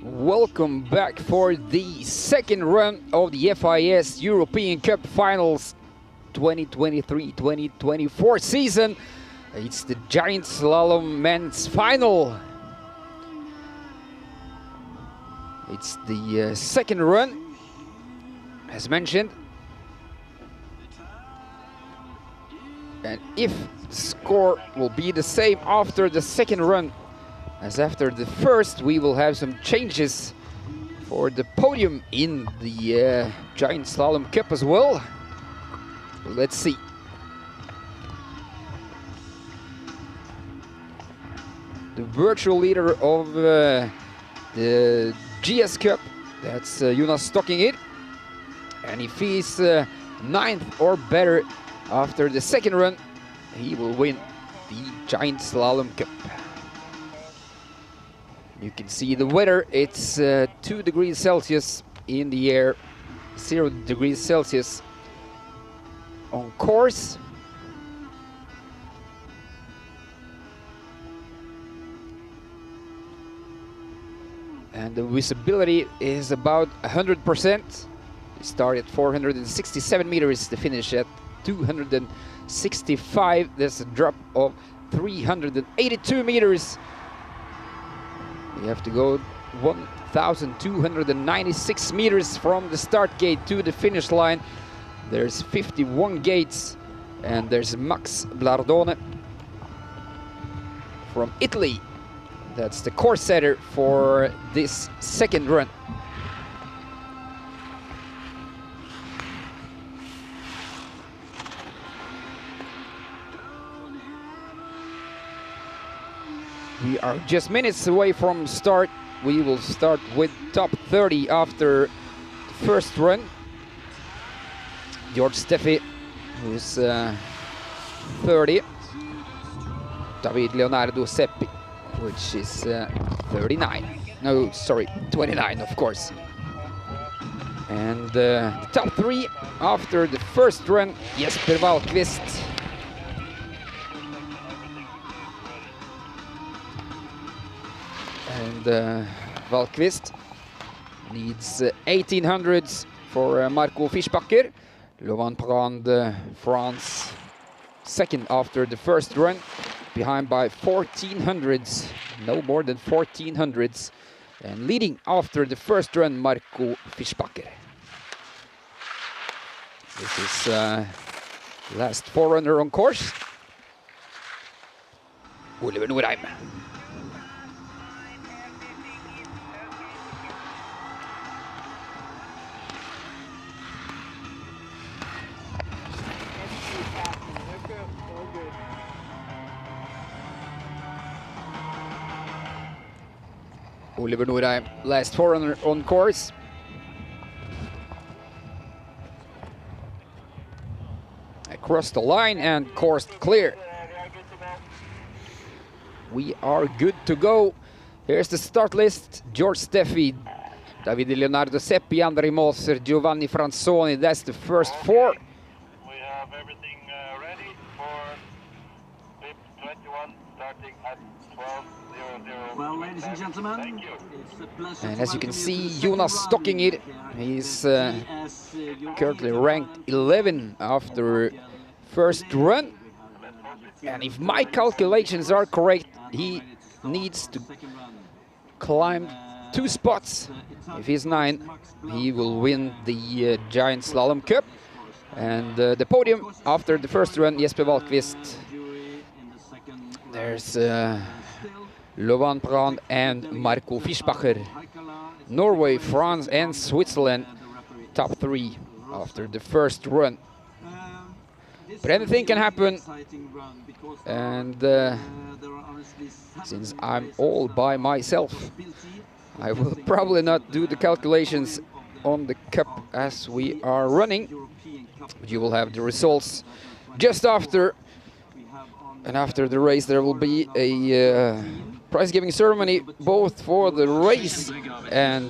Welcome back for the second run of the FIS European Cup Finals 2023-2024 season. It's the Giant Slalom men's final. It's the second run, as mentioned. And if the score will be the same after the second run as after the first, we will have some changes for the podium in the Giant Slalom Cup as well. Let's see. The virtual leader of the GS Cup, that's Jonas Stocking it. And if he's 9th or better after the second run, he will win the Giant Slalom Cup. You can see the weather, it's 2 degrees Celsius in the air, 0 degrees Celsius on course. And the visibility is about 100%. We start at 467 meters, the finish at 265. There's a drop of 382 meters. We have to go 1,296 meters from the start gate to the finish line. There's 51 gates, and there's Max Blardone from Italy. That's the course setter for this second run. We are just minutes away from start. We will start with top 30 after the first run. George Steffi, who's 30. David Leonardo Seppi, which is 39. No, sorry, 29, of course. And the top 3 after the first run, Jesper Wahlqvist. And Wahlqvist needs 1800s for Marco Fischbacher. Laurent Brand, France, second after the first run, behind by 1400s, no more than 1400s. And leading after the first run, Marco Fischbacher. This is last forerunner on course, Oliver Norheim. Oliver Norheim, last forerunner on course. crossed the line and coursed clear. We are good to go. Here's the start list. George Steffi, Davide Leonardo Seppi, Andrei Moser, Giovanni Franzoni. That's the first four. We have everything ready for FIS 21 starting at 12:00. Well, ladies and gentlemen, thank you. It's a pleasure And to as you can welcome see, to the second Jonas run stocking it. here He's at FIS currently Europa ranked 11 after first run. And if my calculations are correct, he needs to climb 2 spots. If he's 9, he will win the Giant Slalom Cup. And the podium after the first run, Jesper Wahlqvist. There's Lovan Brand and Marco Fischbacher. Norway, France and Switzerland, top 3 after the first run. But anything can happen, and since I'm all by myself, I will probably not do the calculations on the cup as we are running. But you will have the results just after, and after the race there will be a prize-giving ceremony both for the race, and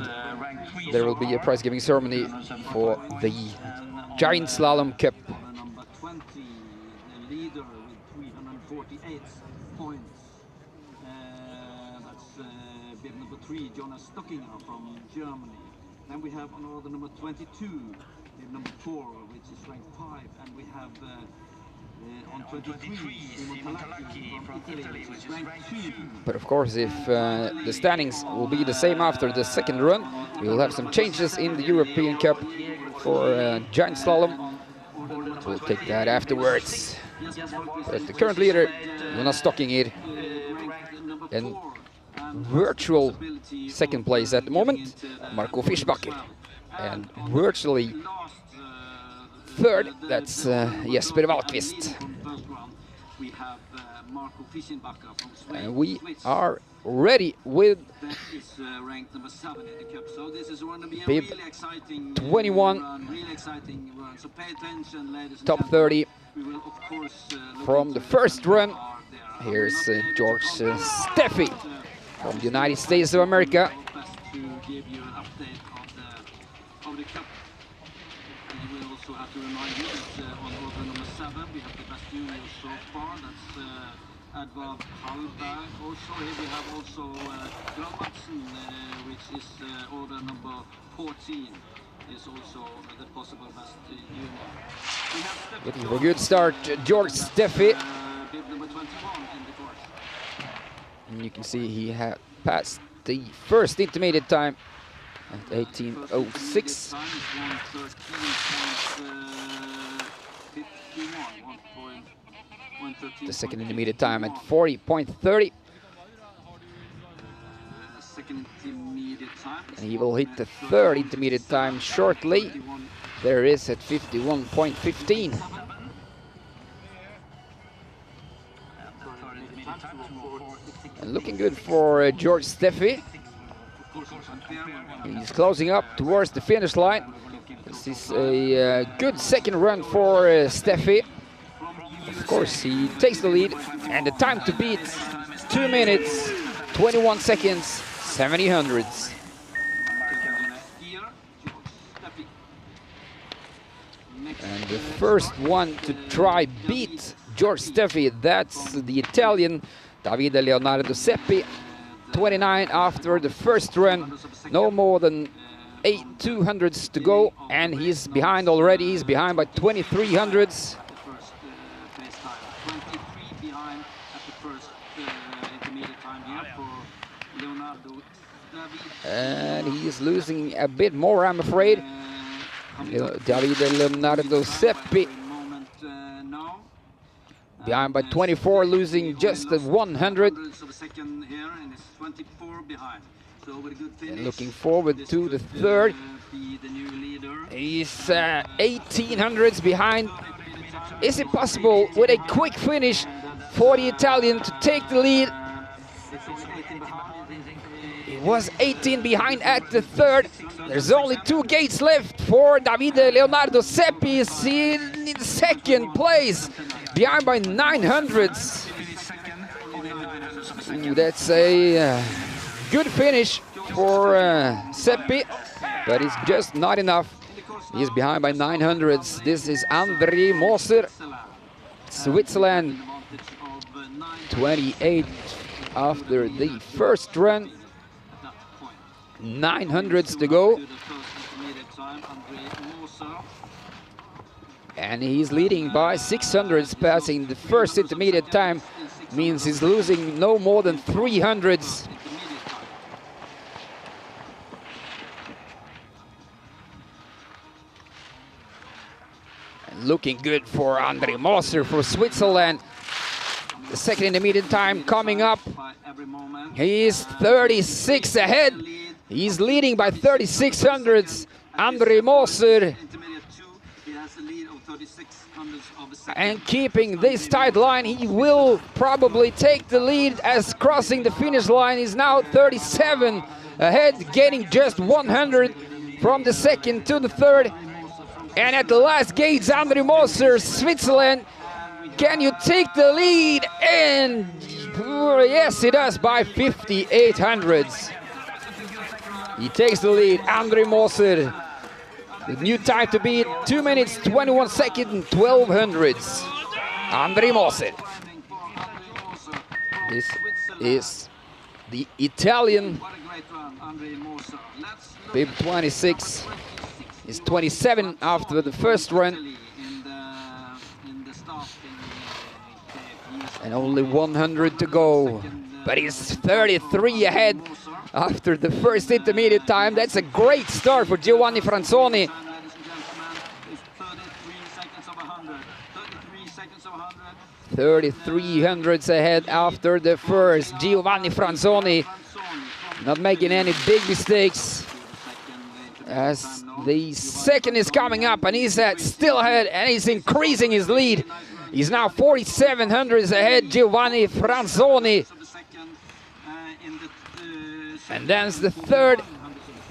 there will be a prize-giving ceremony for the Giant Slalom Cup. Number 20, the leader with 348 points. That's bib number 3, Jonas Stockinger from Germany. Then we have on order number 22, bib number 4, which is ranked 5, and we have on 23, Simon Talacchi from Italy, which is ranked 2. But of course, if the standings will be the same after the second run, we will have some changes in the European Cup for Giant Slalom. We'll take that afterwards. But the current leader, Jonas Stockinger, in virtual second place at the moment, Marco Fischbacher. And virtually third, that's Jesper Wahlqvist. And we are ready with bib 21, top 30 from the first run. Here's George Steffi from the United States of America. Also have to remind you that on order number 7 we have the best junior so far. That's Edvard Hallberg. Also here we have also Graham Madsen, which is order number 14. Is also the possible best junior. We have Looking for a good start, George Steffi. Bib number 21 in the course. And you can see he had passed the first intermediate time at 18:06. The second intermediate time at 40.30. And he will hit the third intermediate time shortly. There is at 51.15. And looking good for George Steffi. He's closing up towards the finish line. This is a good second run for Steffi. Of course, he takes the lead, and the time to beat 2 minutes, 21 seconds, 70 hundredths. And the first one to try beat George Steffi, that's the Italian Davide Leonardo Seppi. 29 after the first run, no more than 8 200ths to go, and he's behind already. He's behind by 23 hundredths. And he's losing a bit more, I'm afraid. Davide Leonardo Seppi behind by 24, losing just 100. And looking forward to the third. He's 1800s behind. Is it possible with a quick finish for the Italian to take the lead? He was 18 behind at the third. There's only 2 gates left for Davide Leonardo Seppi. Is in second place, behind by 900ths. Ooh, that's a good finish for Seppi, but it's just not enough. He's behind by 900ths. This is André Moser, Switzerland, 28 after the first run. 900ths to go. And he's leading by 600ths, passing the first intermediate time. Means he's losing no more than 300ths. And looking good for André Moser for Switzerland. The second intermediate time coming up. He is 36 ahead. He's leading by 3600ths. André Moser. And keeping this tight line, he will probably take the lead, as crossing the finish line is now 37 ahead, getting just 100 from the second to the third. And at the last gates, André Moser, Switzerland, can you take the lead? And yes, he does, by 5800ths. He takes the lead, André Moser. The new time to beat, 2 minutes, 21 seconds, and 1200ths. André Moser. This is the Italian. Bib 26 is 27 after the first run. And only 100 to go. But he's 33 ahead after the first intermediate time. That's a great start for Giovanni Franzoni. 3300ths ahead after the first. Giovanni Franzoni not making any big mistakes, as the second is coming up, and he's still ahead, and he's increasing his lead. He's now 4700ths ahead, Giovanni Franzoni. And that's the third.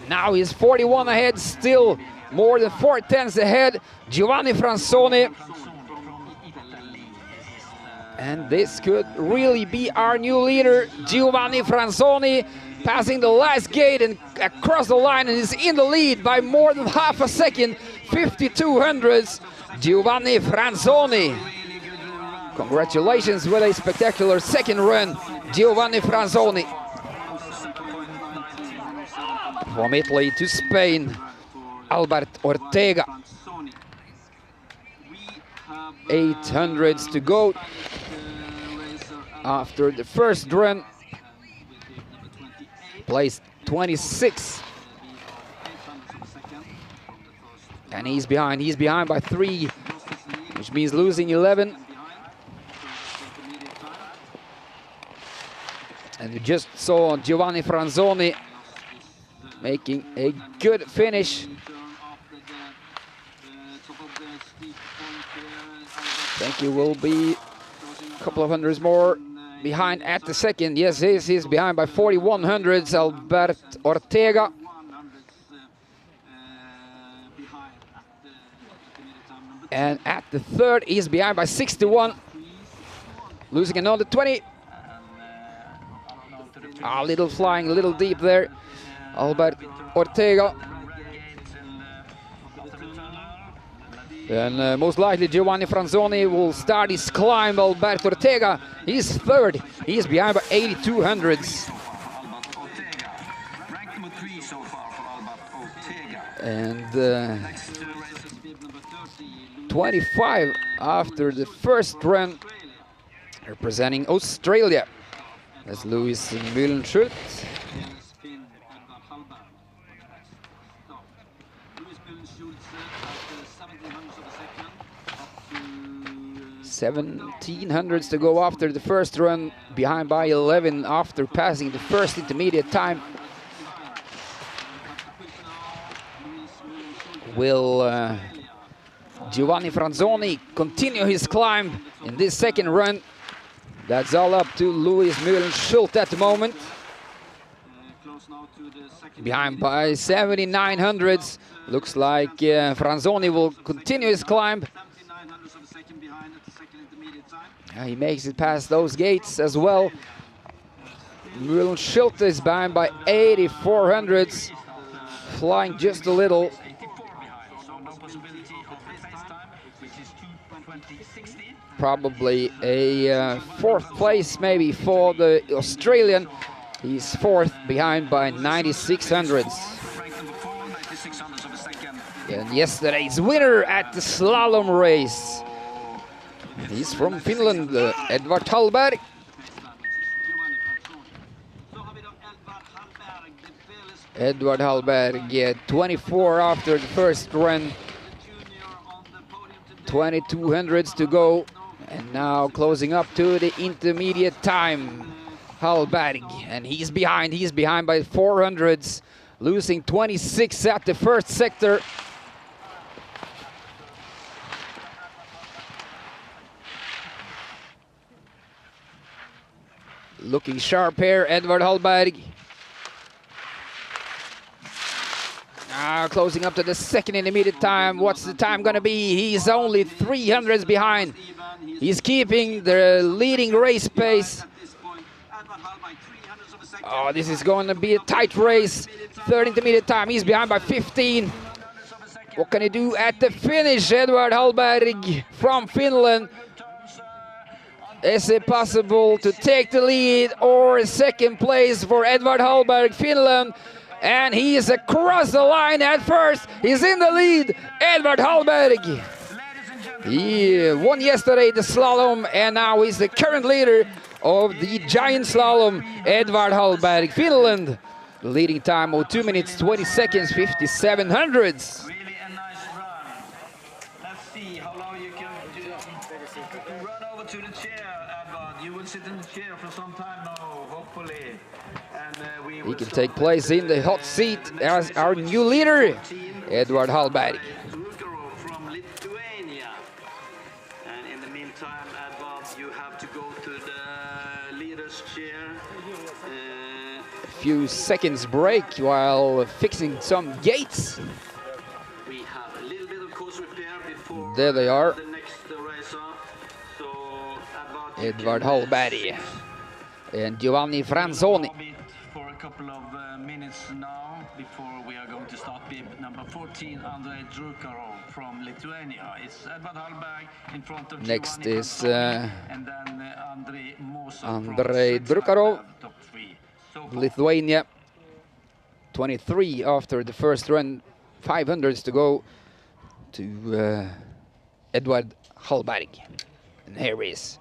Now he's 41 ahead, still more than 4/10ths ahead, Giovanni Franzoni. And this could really be our new leader, Giovanni Franzoni, passing the last gate and across the line, and is in the lead by more than half a second, 5200ths, Giovanni Franzoni. Congratulations with a spectacular second run, Giovanni Franzoni. From Italy to Spain, Albert Ortega. 800ths to go after the first run. Placed 26. And he's behind by 3, which means losing 11. And we just saw Giovanni Franzoni making a good finish. I think he will be a couple of hundreds more behind at the second. Yes, he's behind by 4100ths, Albert Ortega. And at the third, he's behind by 61, losing another 20. A little flying, a little deep there, Albert Ortega. And most likely Giovanni Franzoni will start his climb. Albert Ortega, he's third. He's behind by 8200ths. And 25 after the first run, representing Australia. That's Louis Mühlenschultz. 1700ths to go after the first run, behind by 11 after passing the first intermediate time. Will Giovanni Franzoni continue his climb in this second run? That's all up to Louis Mühlenschultz at the moment. now to the second behind by 7,900s. Looks like Franzoni will continue his climb. 79 of a second behind at the second intermediate time. He makes it past those gates as well. Müller Schulte is behind by 8,400s, flying just a little. 84 behind, so no possibility of a pace time, which is 2:20.60. Probably a fourth place maybe for the Australian. He's fourth behind by 9,600s. Rank number 4, 96 of a second. And yesterday's winner at the slalom race. He's from Finland, Edvard Hallberg. Edvard Hallberg, 24 after the first run. 2,200s to go. And now closing up to the intermediate time. Hallberg, and he's behind by 400s, losing 26 at the first sector. Looking sharp here, Edvard Hallberg. Closing up to the second intermediate time. What's the time gonna be? He's only 300s behind. He's keeping the leading race pace. Oh, this is going to be a tight race. Third intermediate time, he's behind by 15. What can he do at the finish? Edvard Hallberg from Finland. Is it possible to take the lead or a second place for Edvard Hallberg, Finland? And he is across the line at first. He's in the lead, Edvard Hallberg. He won yesterday the slalom, and now he's the current leader of the giant slalom, Edvard Hallberg, Finland. The leading time of 2 minutes, 20 seconds, 5,700s. Really a nice run. Let's see how long you can do. Run over to the chair, Edvard. You will sit in the chair for some time now, hopefully. And He can take place in the hot seat as our new leader, Edvard Hallberg. From Lithuania. And in the meantime, Edvard, you have to go to the leader's chair. Few seconds break while fixing some gates. We have a little bit of course repair before There they are. the next racer. So Edvard Hallberg and Giovanni Franzoni. For a couple of minutes now before we are going to start bib number 14, Andrei Drukarov from Lithuania. It's Edvard Hallberg in front of Next Giovanni is Franzoni, and then Andrei Moser Andrei from Drukarov, Switzerland, top 3. So Lithuania. 23 after the first run, 500s to go to Edvard Hallberg. And here he is.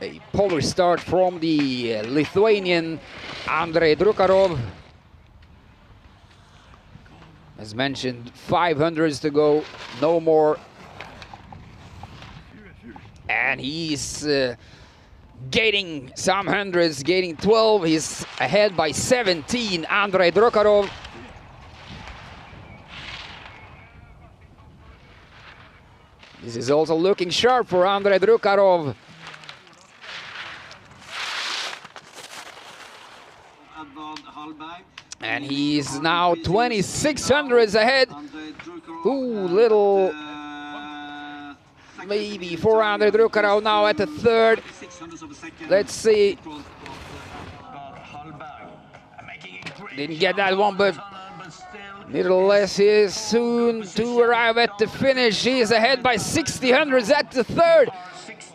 A polar start from the Lithuanian Andrei Drukarov. As mentioned, 500s to go, no more. And he's gaining some hundreds, gaining 12. He's ahead by 17, Andrei Drukarov. This is also looking sharp for Andrei Drukarov. And he's now 2,600s ahead. Ooh, little, maybe for Andrei Drukarov now at the third. Let's see. Didn't get that one, but nevertheless, he is soon to arrive at the finish. He is ahead by 60 at the third.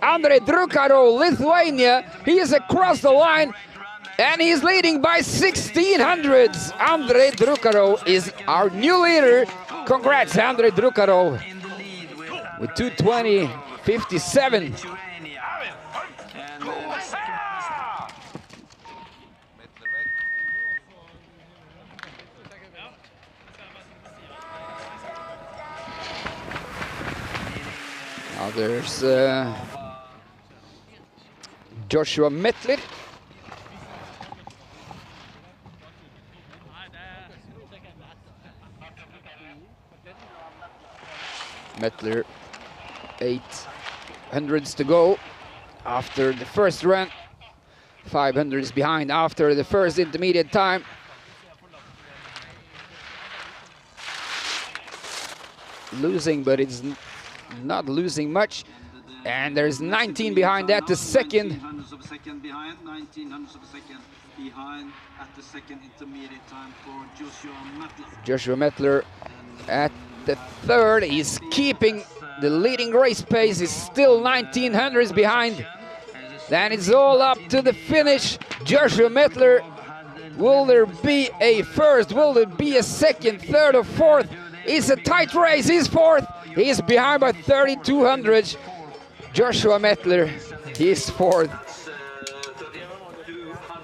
Andrei Drukarov, Lithuania, he is across the line. And he's leading by 1,600s. Andrei Drukarov is our new leader. Congrats, Andrei Drukarov, with 2:20.57. Now there's Joshua Mettler. Mettler, 800s to go after the first run. 500s behind after the first intermediate time. Losing, but it's not losing much. And there's 19 behind at the second. 1900ths of a second behind, 1900ths of a second behind at the second intermediate time for Joshua Mettler. Joshua Mettler at the third. He's keeping the leading race pace. He's still 1900s behind. Then it's all up to the finish. Joshua Mettler, will there be a first? Will there be a second, third, or fourth? It's a tight race. He's fourth. He's behind by 3200. Joshua Mettler, he's fourth.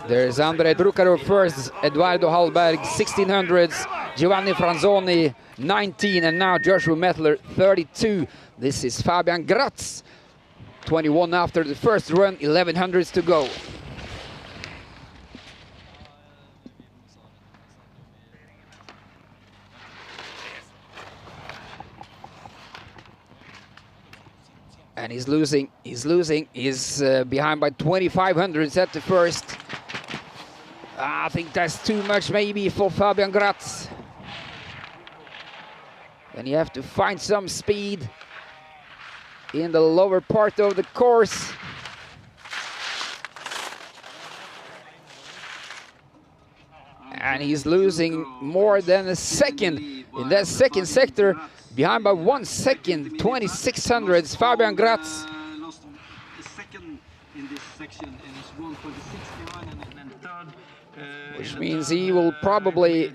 There's Andrei Drukarov first, Eduardo Hallberg 1600s, Giovanni Franzoni 19, and now Joshua Mettler 32. This is Fabian Gratz, 21 after the first run, 1100s to go. And he's losing, he's behind by 2500s at the first. I think that's too much maybe for Fabian Gratz. Then you have to find some speed in the lower part of the course. And he's losing more than a second in that second sector. Behind by 1 second, 2600s, Fabian Gratz. Lost a second in this section and is 1:26 behind and then third. Which means he will probably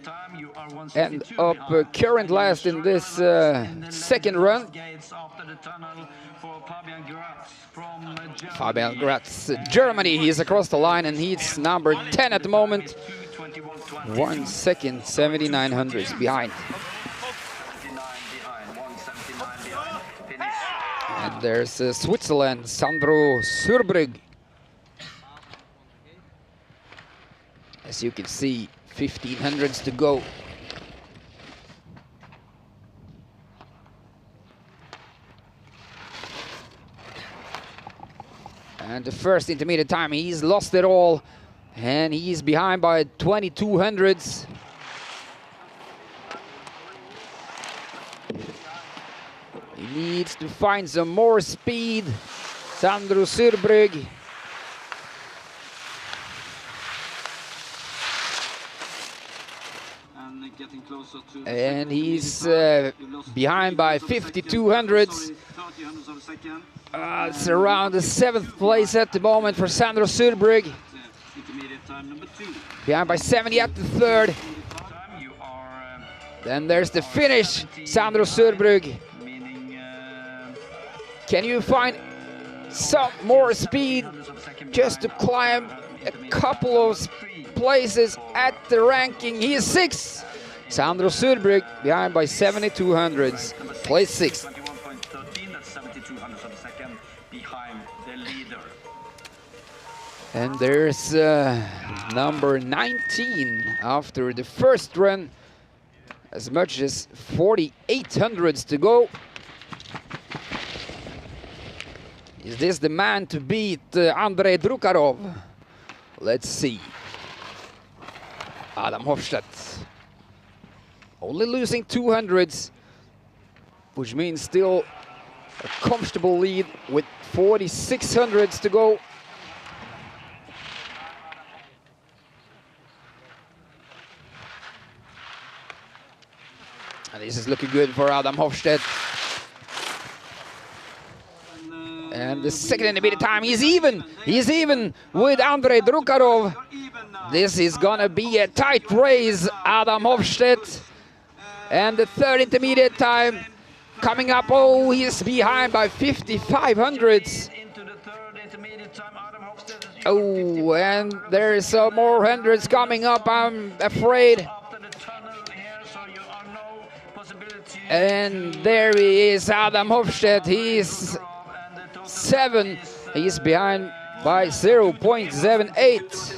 end up current last in this second run. Fabian Gratz, Germany, he's across the line and he's number 10 at the moment. 1 second, 7900s behind. And there's Switzerland, Sandro Surbrugg. As you can see, 1500s to go. And the first intermediate time, he's lost it all. And he's behind by 2200s. He needs to find some more speed. Sandro Surbrugg. Getting closer to and he's behind by 5200s. It's around the 7th place at the moment for Sandro Surbrugg. Behind by 70 at the third. Then there's the finish, Sandro Surbrugg. Can you find some more speed just to climb a couple of places at the ranking? He is 6th. Sandro Surbrugg behind by 7200s, place 6th. And there's number 19 after the first run, as much as 4800s to go. Is this the man to beat Andrei Drukarov? Let's see. Adam Hofstedt. Only losing 200s, which means still a comfortable lead with 4600s to go. And this is looking good for Adam Hofstedt. And the second intermediate time, he's even. He's even with Andrei Drukarov. This is gonna be a tight race, Adam Hofstedt. And the third intermediate time coming up. Oh, he's behind by 5500s. Oh, and there's some more hundreds coming up, I'm afraid. And there he is, Adam Hofstedt. He's 7. He's behind by 0.78.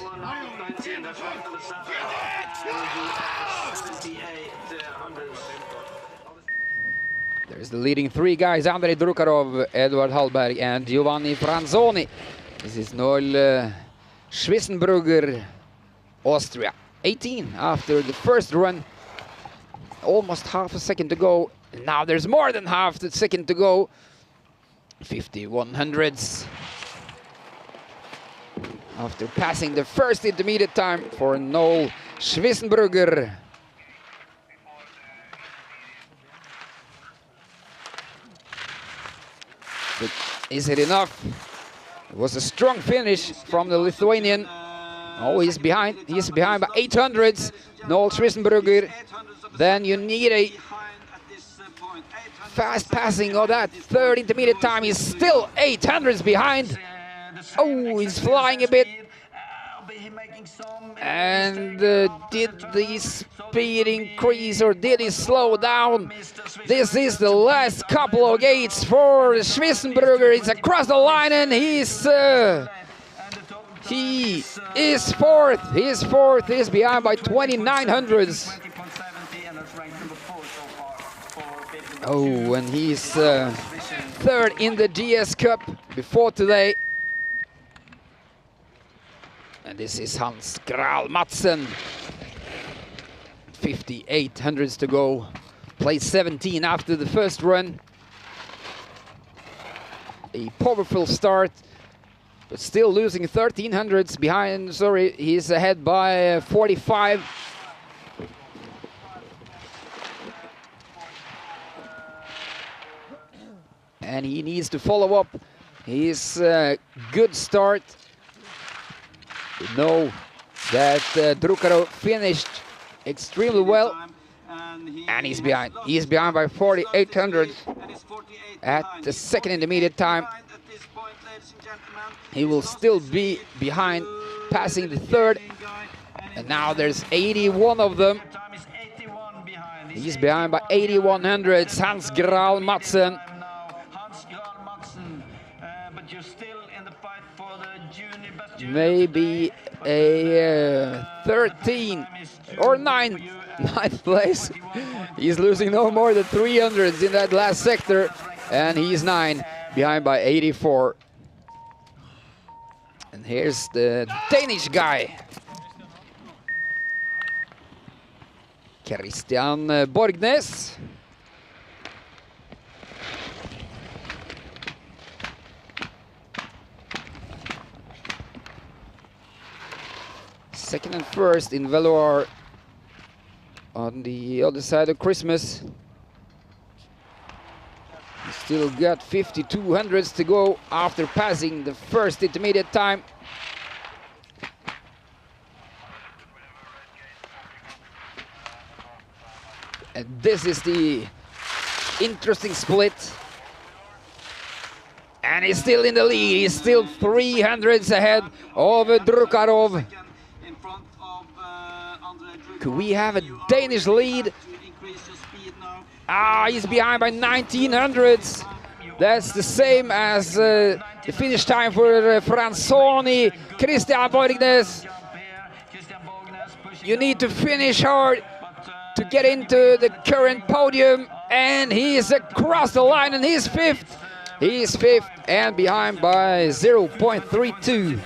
There's the leading three guys, Andrei Drukarov, Edward Hallberg, and Giovanni Franzoni. This is Noel Schwissenbrugger, Austria. 18 after the first run. Almost half a second to go. Now there's more than half the second to go. 5100s. After passing the first intermediate time for Noel Schwissenbrugger. But is it enough? It was a strong finish from the Lithuanian. Oh, he's behind. He's behind by 800s. Noel Schwissenbrugger. Then you need a fast passing of that third intermediate time. He's still 800s behind. Oh, he's flying a bit. And did the speed increase or did he slow down? This is the last couple of gates for Schwissenbrugger. It's across the line and he is fourth. He's fourth. He's behind by 2900s. Oh, and he's third in the GS Cup before today. And this is Hans Graal Madsen. 5800s to go. Place 17 after the first run. A powerful start, but still losing 1300s behind. Sorry, he's ahead by 45. And he needs to follow up his good start. We know that Drukarov finished extremely well, and he's behind. He's behind by 4800 at the second intermediate time. He will still be behind, passing the third, and now there's 81 of them. He's behind by 8100. Hans Graal Madsen. Maybe a 13 or 9th place. He's losing no more than 300s in that last sector, and he's 9 behind by 84. And here's the Danish guy, Christian Borgnes. Second and first in Velour on the other side of Christmas. He still got 5200s to go after passing the first intermediate time. And this is the interesting split. And he's still in the lead. He's still 300s ahead of Drukarov. Could we have a Danish lead? Ah, he's behind by 1900s. That's the same as the finish time for Franzoni. Christian Borgnes. You need to finish hard to get into the current podium. And he's across the line and he's fifth. He's fifth and behind by 0.32.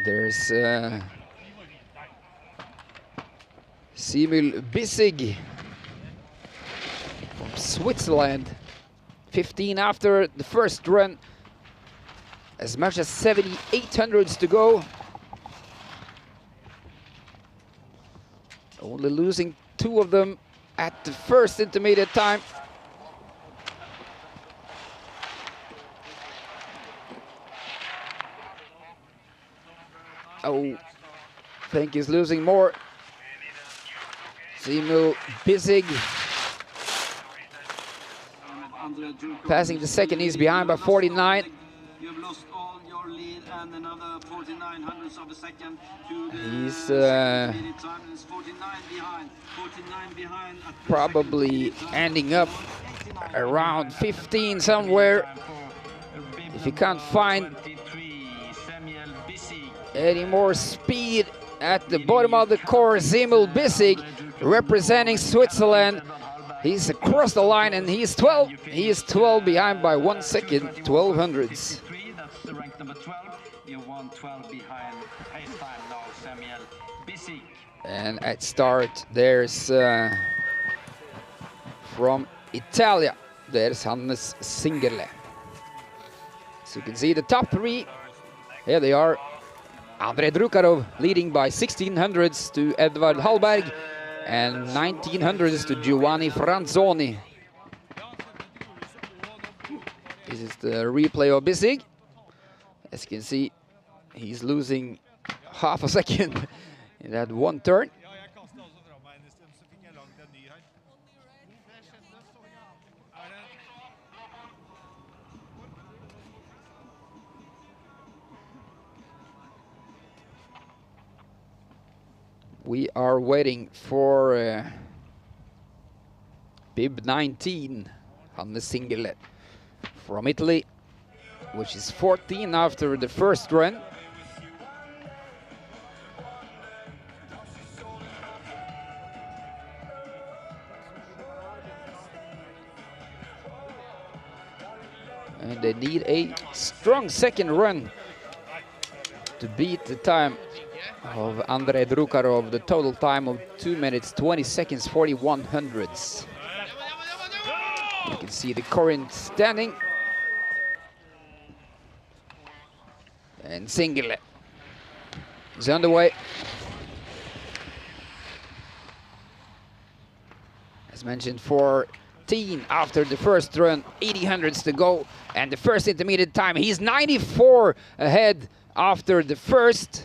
There's Simul Bissig from Switzerland. 15 after the first run. As much as 7800s to go. Only losing 2 of them at the first intermediate time. Oh, I think he's losing more. Simul Bissig passing the second. He's behind by 49. You've lost all your lead and another 4900ths of a second to the He's 49 behind probably ending up around 15 somewhere. If he can't find Any more speed at the bottom of the course. Emil Bissig representing Switzerland. He's across the line and he's 12. He is 12 behind by 1 second, 12 hundredths. That's the rank number 12. You won 12 behind pace time now, Samuel Bissig. And at start, there's from Italia, there's Hannes Singerle. So you can see the top three. Here they are. Andrei Drukarov leading by 16 hundredths to Edvard Hallberg and 19 hundredths to Giovanni Franzoni. This is the replay of Bissig. As you can see, he's losing half a second in that one turn. We are waiting for bib 19, Hannes Singerle from Italy, which is 14 after the first run. And they need a strong second run to beat the time of Andrei Drukarov, the total time of 2 minutes, 20 seconds, 41 hundredths. You can see the current standing. And Singerle is underway. As mentioned, 14 after the first run, 80 hundredths to go. And the first intermediate time, he's 94 ahead after the first.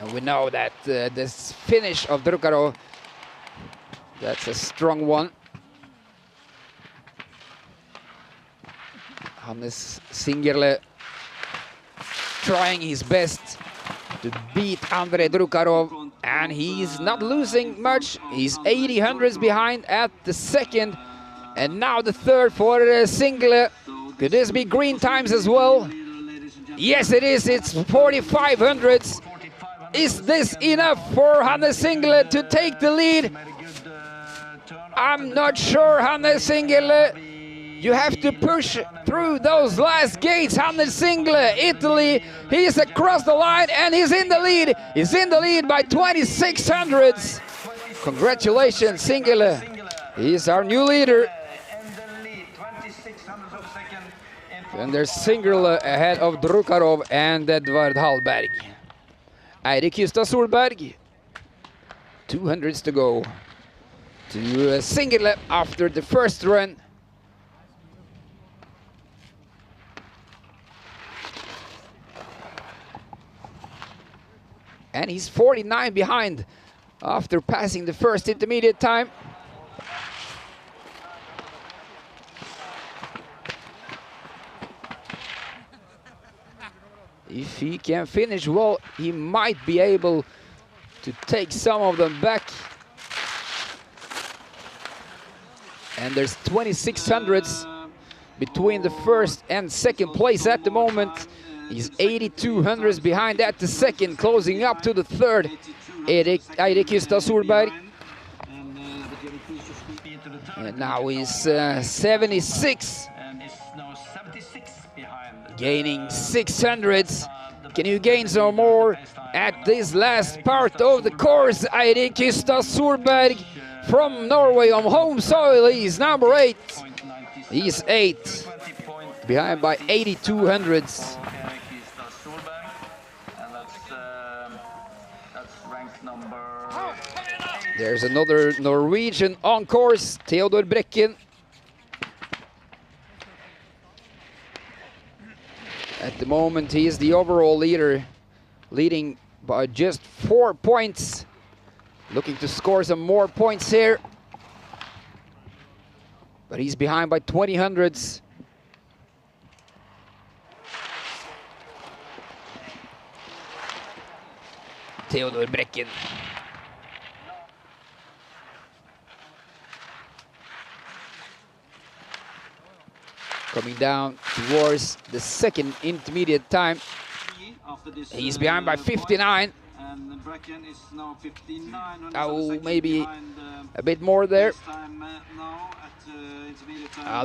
And we know that this finish of Drukarov, that's a strong one. Hannes Singerle trying his best to beat Andrei Drukarov, and he's not losing much. He's 80 hundredths behind at the second, and now the third for Singerle. Could this be green times as well? Yes, it is. It's 45 hundredths. Is this enough for Hannes Singerle to take the lead? I'm not sure, Hannes Singerle. You have to push through those last gates. Hannes Singerle, Italy. He's across the line and he's in the lead. He's in the lead by 26 hundredths. Congratulations, Singerle. He's our new leader. And there's Singerle ahead of Drukarov and Edvard Hallberg. Eirik Hystad Solberg, 2 hundredths to go to Singerle after the first run. And he's 49 behind after passing the first intermediate time. If he can finish well, he might be able to take some of them back. And there's 26 hundredths between the first and second place at the moment. He's 82 hundredths behind at the second, closing up to the third. Eirik Hystad Solberg. And now he's 76. Gaining 6 hundredths. Can you gain some more at this last part of the course? Eirik Hystad Solberg from Norway on home soil. He's number 8. He's 8. Behind by 82 hundredths. There's another Norwegian on course, Theodor Brekken. At the moment, he is the overall leader, leading by just 4 points. Looking to score some more points here. But he's behind by 20 hundredths. Theodor Brekken. Coming down towards the second intermediate time. after this. He's behind by 59. And Bracken is now 59. Oh, maybe a bit more there.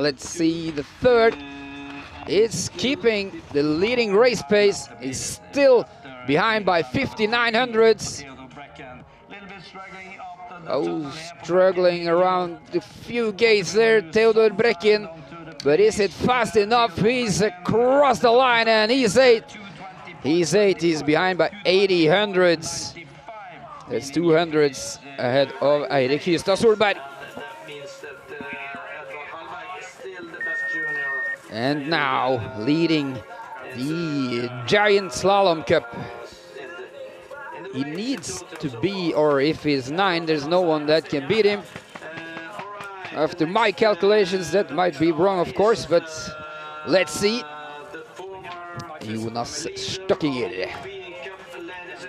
Let's see the third. Is keeping the leading race pace. Is still behind by 59 hundredths. Oh, struggling around the few gates there, Theodor Brecken. But is it fast enough? He's across the line and he's 8. He's 8. He's behind by 80 hundredths. That's 2 hundredths ahead of Eirik Hystad Solberg. And now leading the Giant Slalom Cup. He needs to be, or if he's 9, there's no one that can beat him. After my calculations, that might be wrong, of course, but let's see. Jonas Stockinger.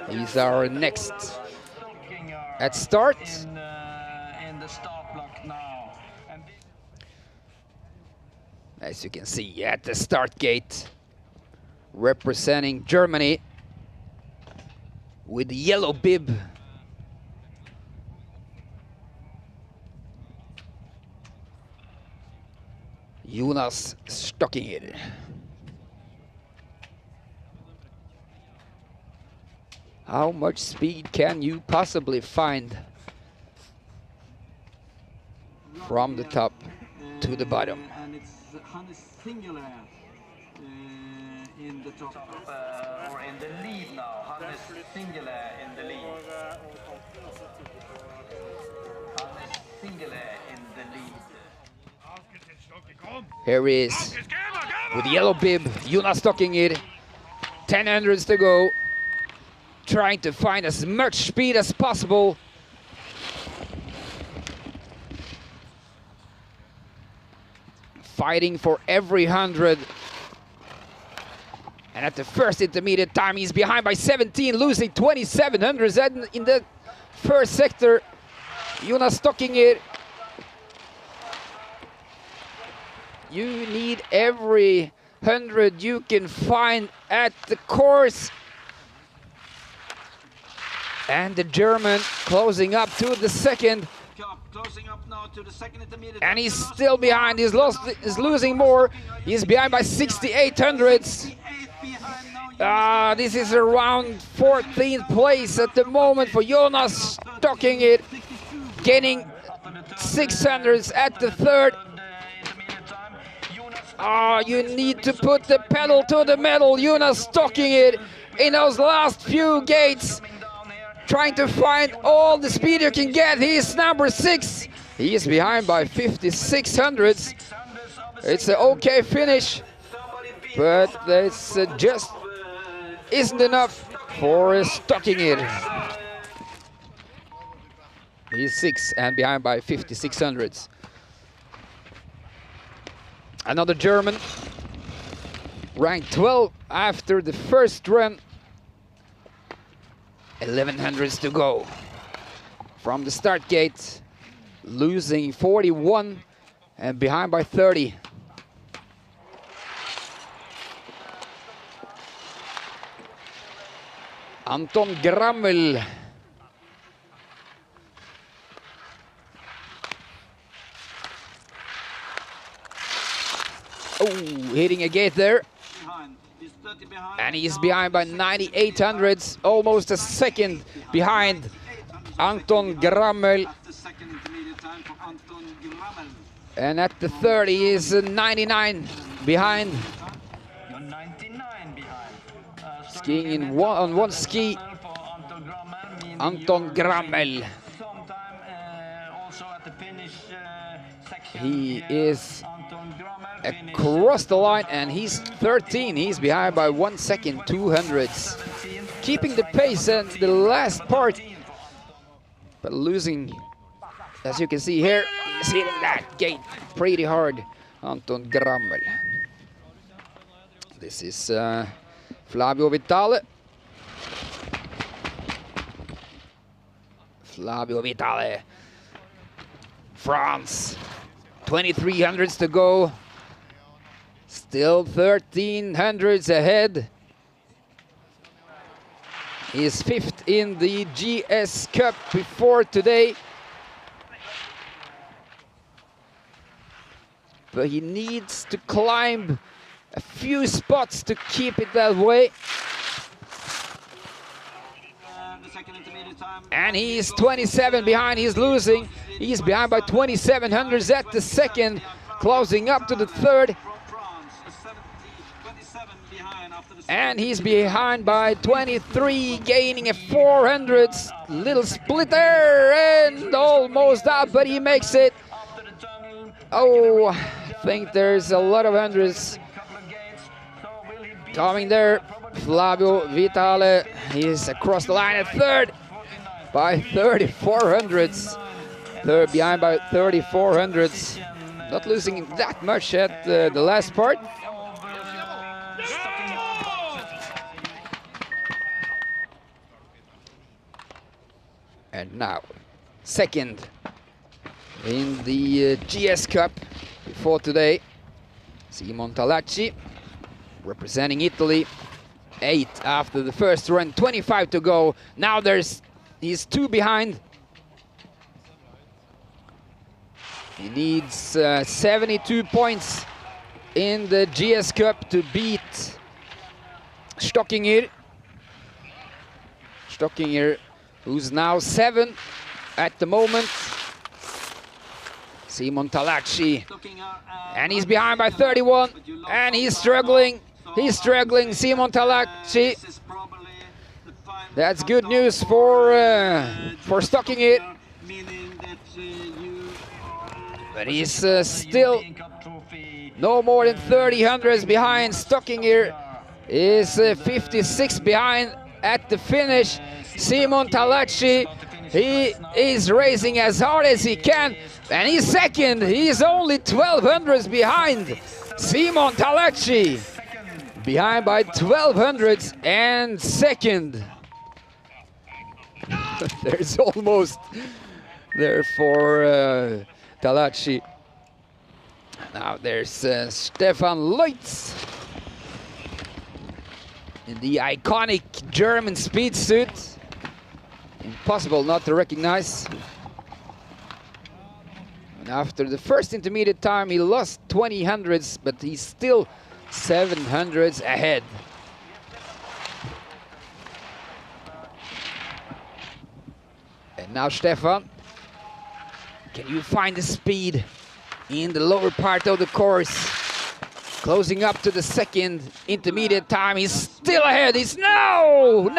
He's our next at start. As you can see at the start gate, representing Germany with the yellow bib. Jonas Stockinger. How much speed can you possibly find from the top to the bottom? And it's Hannes Singular in the top, or in the lead now. Hannes Singular in the lead. Hannes Singular in the lead. Here he is with the yellow bib, Jonas Stockinger. 10 hundredths to go. Trying to find as much speed as possible. Fighting for every 100. And at the first intermediate time, he's behind by 17, losing 27 hundredths in the first sector. Jonas Stockinger. You need every 100 you can find at the course. And the German closing up to the second. And he's still behind. He's losing more. He's behind by 68 hundredths. This is around 14th place at the moment for Jonas Stockinger, gaining 600ths at the third. You need to put the pedal to the metal, Jonas Stockinger, in those last few gates. Trying to find all the speed you can get. He's number 6. He is behind by 56 hundredths. It's an okay finish, but it's just isn't enough for Stockinger. He's 6 and behind by 56 hundredths. Another German, ranked 12 after the first run. 11 hundredths to go from the start gate, losing 41 and behind by 30. Anton Grammel. Oh, hitting a gate there. And he's behind by 98 hundredths, almost a second behind Anton Grammel. And at the 30 he is 99 behind. Skiing in on one ski, Anton Grammel. He is across the line and he's 13. He's behind by 1 second, 2 hundredths. Keeping the pace and the last part, but losing, as you can see here, he's hitting that gate pretty hard, Anton Grammel. This is Flavio Vitale. Flavio Vitale, France. 23 hundredths to go. Still 13 hundredths ahead. He's 5th in the GS Cup before today. But he needs to climb a few spots to keep it that way. And he's 27 behind, he's losing. He's behind by 27 hundredths at the second, closing up to the third. And he's behind by 23, gaining a 400. Little split there and almost out, but he makes it. Oh, I think there's a lot of hundreds coming there. Flavio Vitale, he's across the line at third by 34 hundredths. Third behind by 34 hundredths. Not losing that much at the last part. And now, second in the GS Cup before today, Simon Talacci, representing Italy. 8 after the first run, 25 to go. Now he's 2 behind. He needs 72 points in the GS Cup to beat Stockinger. Stockinger, who's now 7 at the moment. Simon Talacci, and he's behind by 31, and he's struggling. He's struggling, Simon Talacci. That's good news for Stockinger. But he's still no more than 30 hundredths behind. Stockinger is 56 behind at the finish. Simon Talacci, he is racing as hard as he can, and he's second. He's only 12 hundredths behind. Simon Talacci behind by 12 hundredths and second. There's almost there for Talacci. Now there's Stefan Leutz in the iconic German speed suit. Impossible not to recognize. And after the first intermediate time, he lost 20 hundredths, but he's still 7 hundredths ahead. And now Stefan, can you find the speed in the lower part of the course? Closing up to the second intermediate time, he's still ahead. He's no,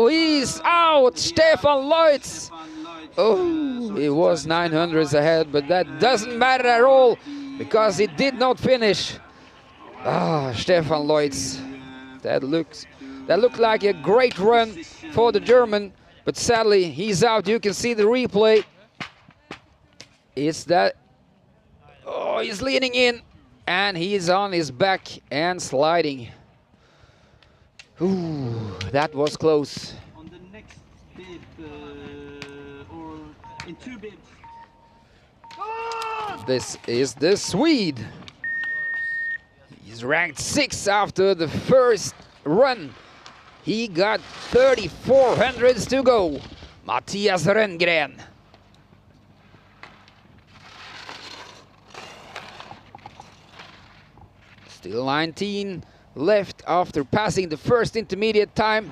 he's out. Stefan Leutz. Oh, he was 9 hundredths ahead, but that doesn't matter at all because he did not finish. Ah, Stefan Leutz. That looked like a great run for the German, but sadly he's out. You can see the replay. It's that. Oh, he's leaning in, and he's on his back and sliding. Ooh, that was close. On the next bib, or in 2 bibs. This is the Swede. He's ranked 6th after the first run. He got 34 hundredths to go. Mattias Rönngren. Still 19 left after passing the first intermediate time.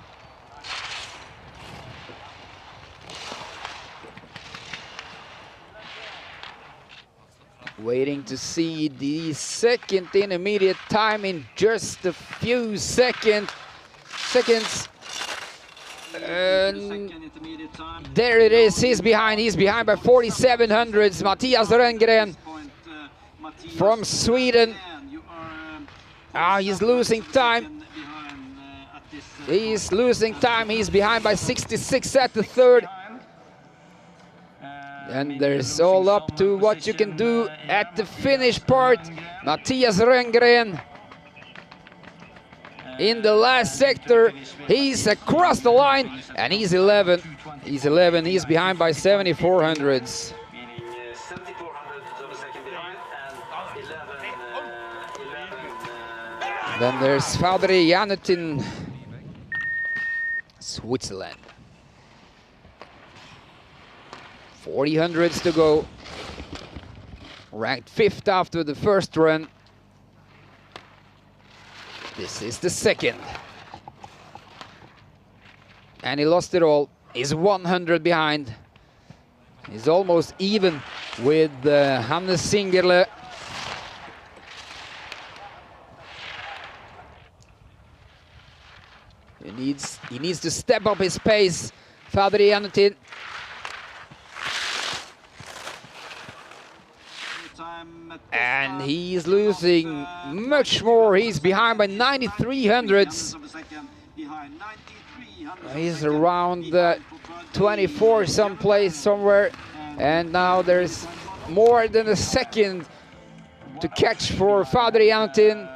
Waiting to see the second intermediate time in just a few seconds. And there it is, he's behind by 47 hundredths. Mattias Rönngren from Sweden. He's losing time. He's losing time. He's behind by 66 at the third. And there's all up to what you can do at the finish part. Mattias Rönngren in the last sector. He's across the line and he's 11. He's 11. He's behind by 74 hundredths. Then there's Valtteri Janutin Switzerland. 40 hundredths to go. Ranked 5th after the first run. This is the second. And he lost it all. He's 100 behind. He's almost even with Hannes Singerle. He needs to step up his pace. Fadri Anutin. And he's losing much more. He's behind by 93 hundredths. He's around 24 someplace, somewhere. And now there's more than a second to catch for Fadri Anutin.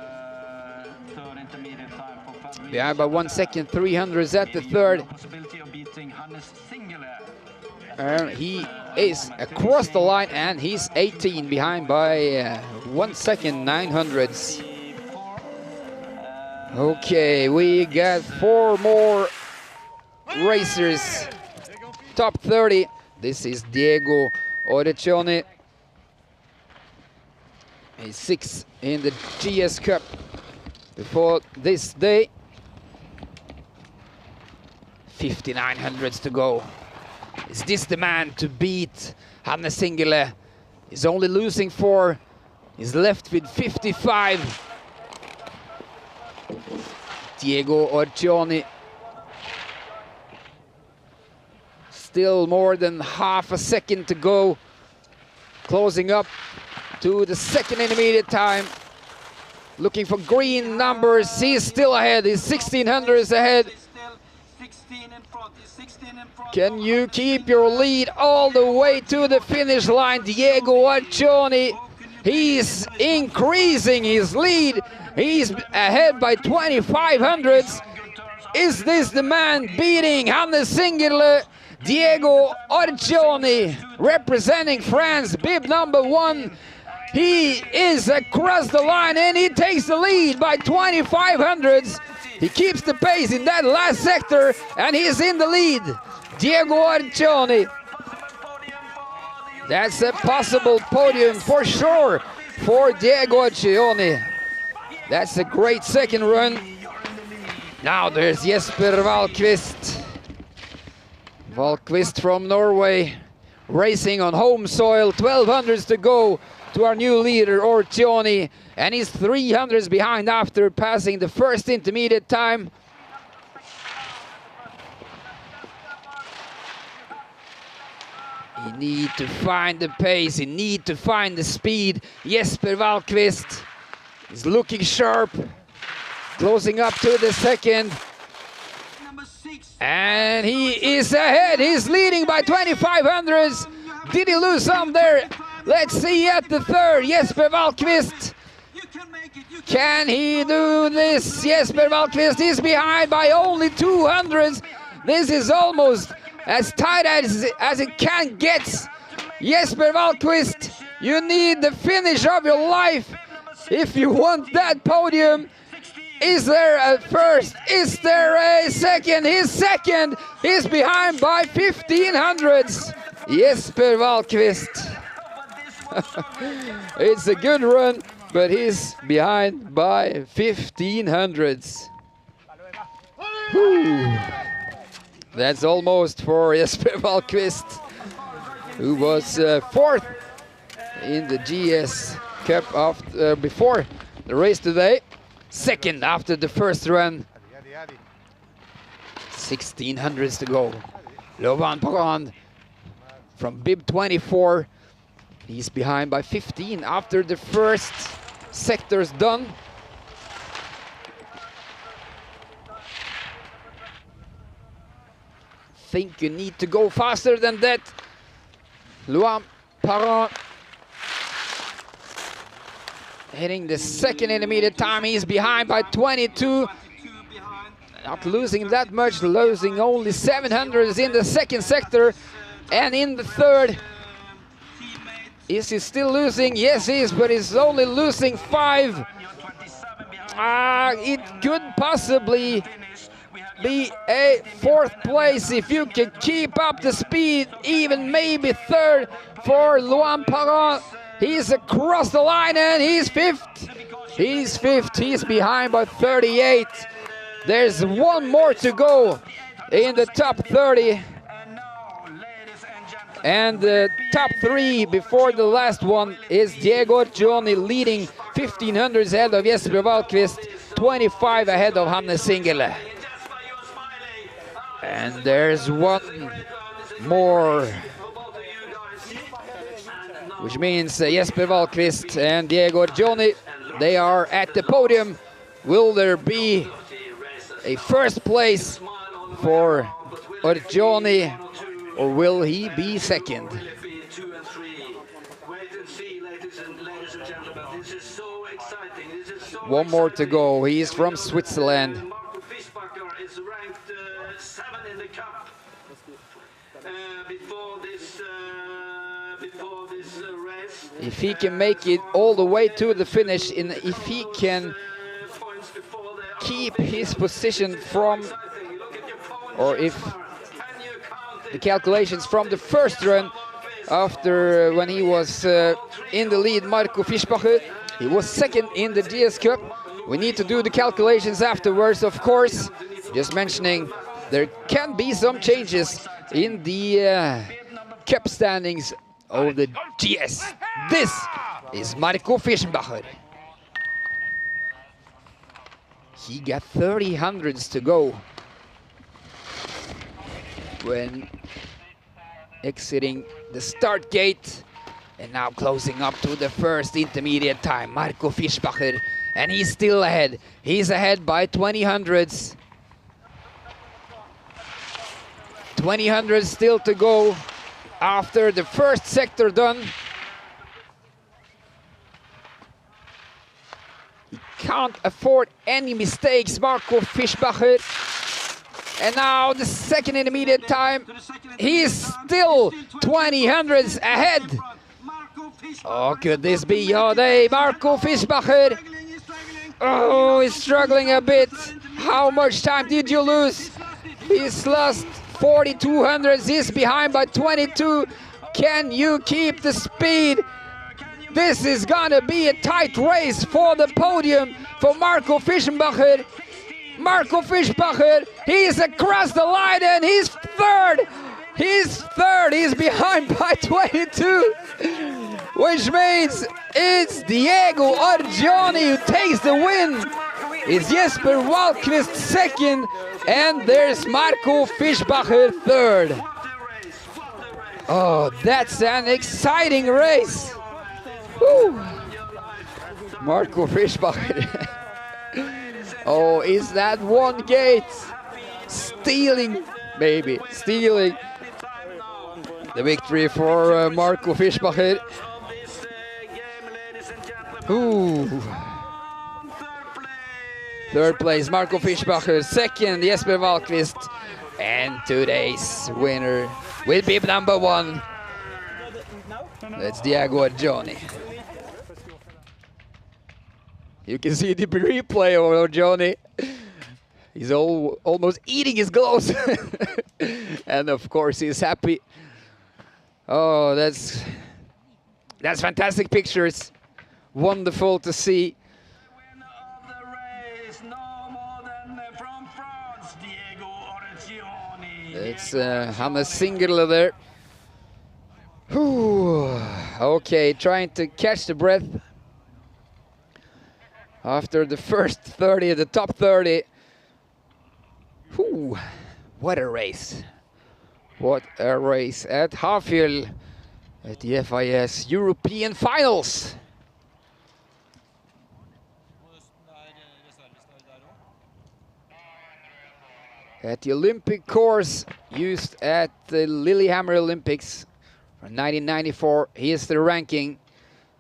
Behind by 1 second, 300s at the third. He is across the line and he's 18 behind by 1 second, 900s. Okay, we got 4 more racers. Top 30. This is Diego Orecchioni. He's 6th in the GS Cup before this day. 59 hundredths to go. Is this the man to beat Hannes Singerle? He's only losing 4. He's left with 55. Diego Orecchioni. Still more than half a second to go. Closing up to the second intermediate time. Looking for green numbers. He's still ahead. He's 1600s ahead. Can you keep your lead all the way to the finish line? Diego Orecchioni, he's increasing his lead. He's ahead by 25 hundredths. Is this the man beating Hannes Singerle? Diego Orecchioni, representing France, bib number 1. He is across the line and he takes the lead by 25 hundredths. He keeps the pace in that last sector and he's in the lead. Diego Orecchioni. That's a possible podium for sure for Diego Orecchioni. That's a great second run. Now there's Jesper Valkvist. Valkvist from Norway, racing on home soil. 1200s to go to our new leader, Orecchioni. And he's 300s behind after passing the first intermediate time. He need to find the pace, he need to find the speed. Jesper Valkvist is looking sharp, closing up to the second. And he is ahead, he's leading by 2500s. Did he lose some there? Let's see at the third, Jesper Valkvist. Can he do this? Jesper Valkvist is behind by only 200s. This is almost as tight as it can get. Jesper Valkvist, you need the finish of your life if you want that podium. Is there a first? Is there a second? He's second. He's behind by 1500s. Jesper Valkvist. It's a good run, but he's behind by 1500s. Whew. That's almost for Jesper Valkvist, who was 4th in the GS Cup after, before the race today. 2nd after the first run. 1600s to go. Laurent Parent from bib 24. He's behind by 15 after the first sector's done. Think you need to go faster than that. Laurent Parent hitting the second intermediate time. He's behind by 22. Not losing that much, losing only 700s in the second sector. And in the third, is he still losing? Yes, he is, but he's only losing 5. It could possibly be a 4th place if you can keep up the speed, even maybe 3rd for Luan Parent. He's across the line and he's 5th. He's 5th, he's behind by 38. There's one more to go in the top 30. And the top 3 before the last one is Diego Orgioni leading 1500s ahead of Jesper Wahlqvist, 25 ahead of Hannes Singerle. And there's one more, which means Jesper Wahlqvist and Diego Orgioni, they are at the podium. Will there be a 1st place for Orgioni, or will he be 2nd? One more to go. He is from Switzerland. If he can make it all the way to the finish, and if he can keep his position from, or if the calculations from the 1st run, after when he was in the lead, Marco Fischbacher, he was 2nd in the GS Cup. We need to do the calculations afterwards, of course. Just mentioning, there can be some changes in the Cup standings of the GS. This is Marco Fischbacher. He got 30 hundredths to go when exiting the start gate, and now closing up to the 1st intermediate time, Marco Fischbacher, and he's still ahead. He's ahead by 20 hundredths. 20 hundredths still to go after the 1st sector done. He can't afford any mistakes, Marco Fischbacher. And now the 2nd intermediate time, he is still 20 hundredths ahead. Oh, could this be your day, Marco Fischbacher? Oh, he's struggling a bit. How much time did you lose? He's lost 42 hundredths, he's behind by 22. Can you keep the speed? This is gonna be a tight race for the podium for Marco Fischbacher. Marco Fischbacher, he's across the line and he's 3rd. He's 3rd, he's behind by 22. Which means it's Diego Orgioni who takes the win. It's Jesper Wahlqvist 2nd, and there's Marco Fischbacher 3rd. Oh, that's an exciting race. Woo. Marco Fischbacher. Oh, is that one gate stealing, maybe, stealing the victory for Marco Fischbacher. Ooh. 3rd place, Marco Fischbacher. 2nd, Jesper Wahlqvist. And today's winner will be number 1. That's Diego Orgioni. You can see the replay of Orgioni. He's almost eating his gloves. And of course he's happy. Oh, that's fantastic pictures. Wonderful to see. It's Hannes Singerle there. Whew. Okay, trying to catch the breath after the first 30, the top 30. Whew. What a race. What a race at Hafjell at the FIS European Finals. At the Olympic course used at the Lillehammer Olympics from 1994, here's the ranking.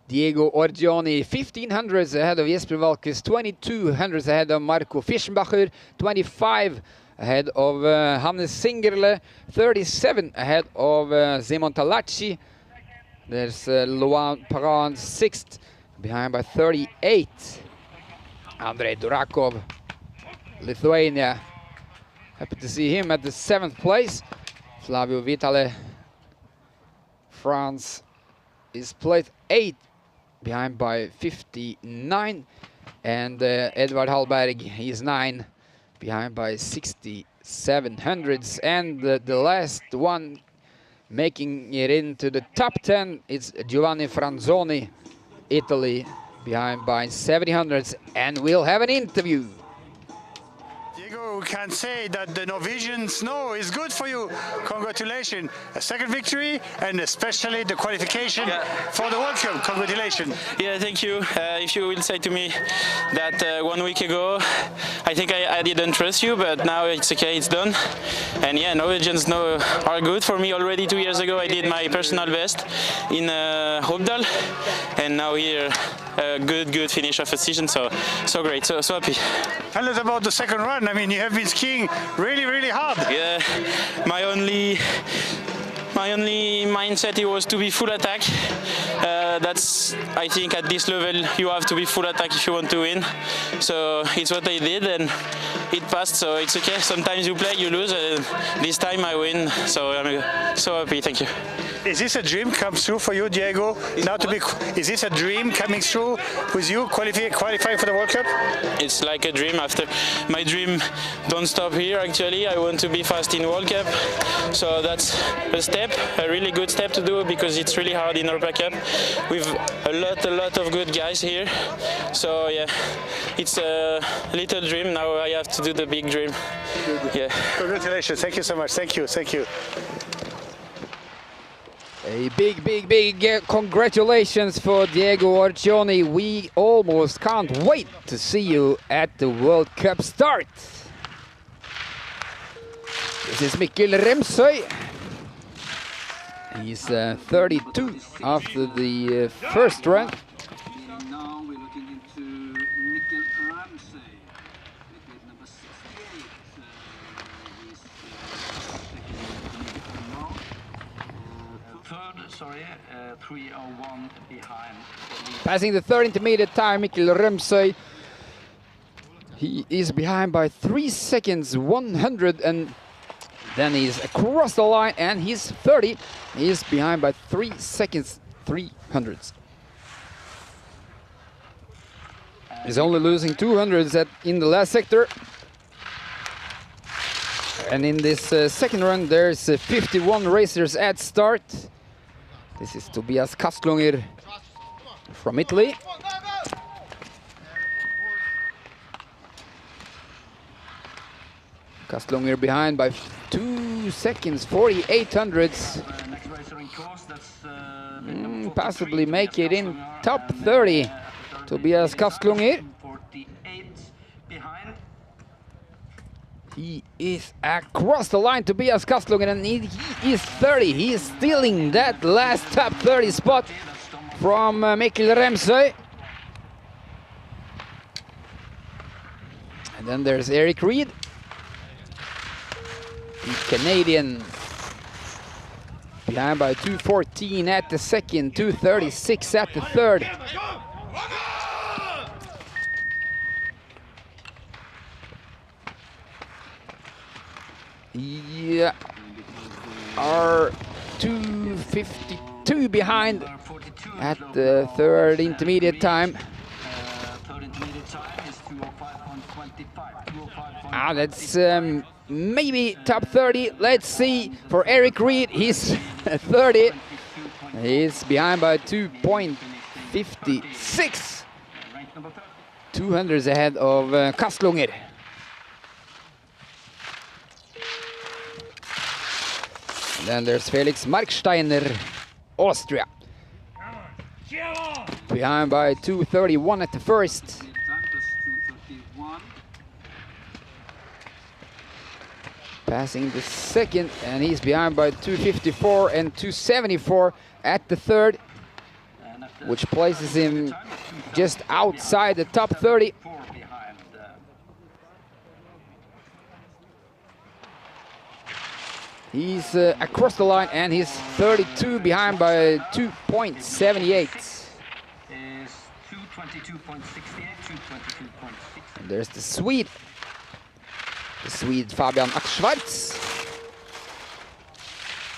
Diego Orgioni, 1500s ahead of Jesper Wahlqvist, 2200s ahead of Marco Fischbacher, 25 ahead of Hannes Singerle, 37 ahead of Simon Talacci. There's Luan Parent, 6th, behind by 38. Andrei Durakov, Lithuania, Happy to see him at the 7th place. Flavio Vitale, France, is placed 8, behind by 59. And Edvard Hallberg, he is 9, behind by 67 hundredths. And the last one making it into the top 10, it's Giovanni Franzoni, Italy, behind by 70 hundredths. And we'll have an interview. Diego, we can say that the Norwegian snow is good for you. Congratulations. A second victory, and especially the qualification for the World Cup. Congratulations. Yeah, thank you. If you will say to me that 1 week ago, I think I didn't trust you, but now it's okay, it's done. And yeah, Norwegian snow are good for me. Already 2 years ago, I did my personal best in Hafjell, and now here, a good finish of a season. So great, so happy. Tell us about the second run. I mean, you have been skiing really hard. Yeah, my only mindset it was to be full attack. That's, I think, at this level you have to be full attack if you want to win. So it's what I did, and it passed. So it's okay. Sometimes you play, you lose. This time I win. So I'm so happy. Thank you. Is this a dream come true for you, Diego? Now to be, is this a dream coming true with you qualifying for the World Cup? It's like a dream. After my dream, don't stop here. Actually, I want to be fast in World Cup. So that's a step, a really good step to do, because it's really hard in Europa Cup with a lot of good guys here. So yeah, it's a little dream. Now I have to do the big dream. Yeah. Congratulations. Thank you so much. Thank you. Thank you. A big congratulations for Diego Orcioni. We almost can't wait to see you at the World Cup start. This is Mikkel Remsøy. He's 32 after the first run. And now we're looking into Mikkel Ramsey, with number 68. He's third, 3:01 behind. Passing the third intermediate time, Mikkel Remsøy. He is behind by 3 seconds, 100, and then he's across the line, and he's 30. He's behind by 3 seconds, 300ths. He's only losing 200s in the last sector. And in this second run, there's 51 racers at start. This is Tobias Kastlunger from Italy. Kastlunger behind by 2 seconds, 48 hundredths. Possibly make it in top 30. Tobias Kastlunger. He is across the line, Tobias Kastlunger, and he is 30. He is stealing that last top 30 spot from Mikkel Remsøy. And then there's Eric Reed, the Canadian, behind by 2:14 at the second, 2:36 at the third. Yeah, are 2:52 behind at the third intermediate time. That's maybe top 30. Let's see for Eric Reed. He's 30. He's behind by 2.56. 200s ahead of Kastlunger. Then there's Felix Marksteiner, Austria. Behind by 2:31 at the first. Passing the second, and he's behind by 2:54 and 2:74 at the third, which places him just outside the top 30. He's across the line, and he's 32 behind by 2.78. Is 2:22.68, 2:22.6. And there's the Swede, the Swede Fabian Axvarts.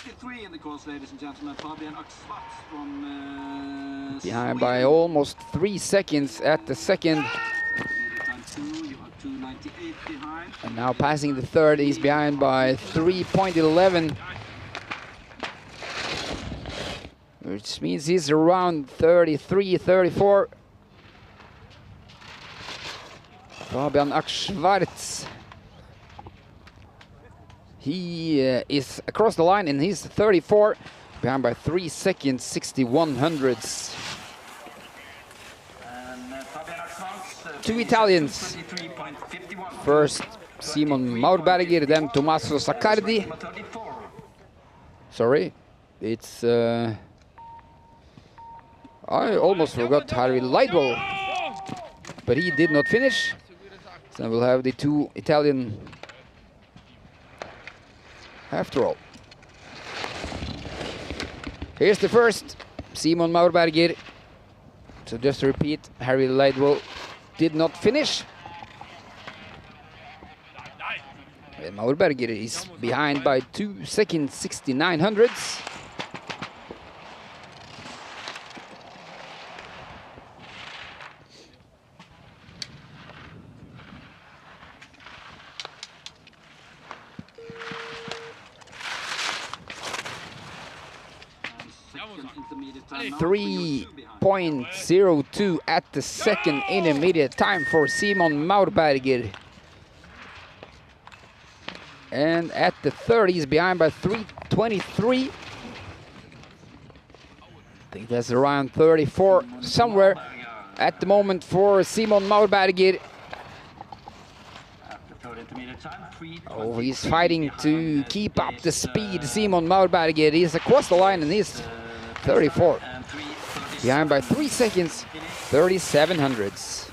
53 in the course, ladies and gentlemen. Fabian Axvarts from Behind by almost 3 seconds at the second. Time 2, you are 2:98 behind. And now passing the third, he's behind by 3.11. Which means he's around 33, 34. Fabian Axvarts. He is across the line and he's 34, behind by 3 seconds, 61 hundredths. Two Italians. First Simon Maurberger, then Tommaso Saccardi. Sorry, it's... I almost forgot Harry Lidwell, but he did not finish. So we'll have the two Italian after all. Here's the first, Simon Maurberger. So just to repeat, Harry Lidwell did not finish. And Maurberger is behind by 2 seconds, 69 hundredths. Intermediate time now. 3.02 at the second intermediate time for Simon Maurberger. And at the third, he's behind by 3.23. I think that's around 34 somewhere at the moment for Simon Maurberger. Oh, he's fighting to keep up the speed. Simon Maurberger is across the line and he's 34. Behind by 3 seconds, 37 hundredths.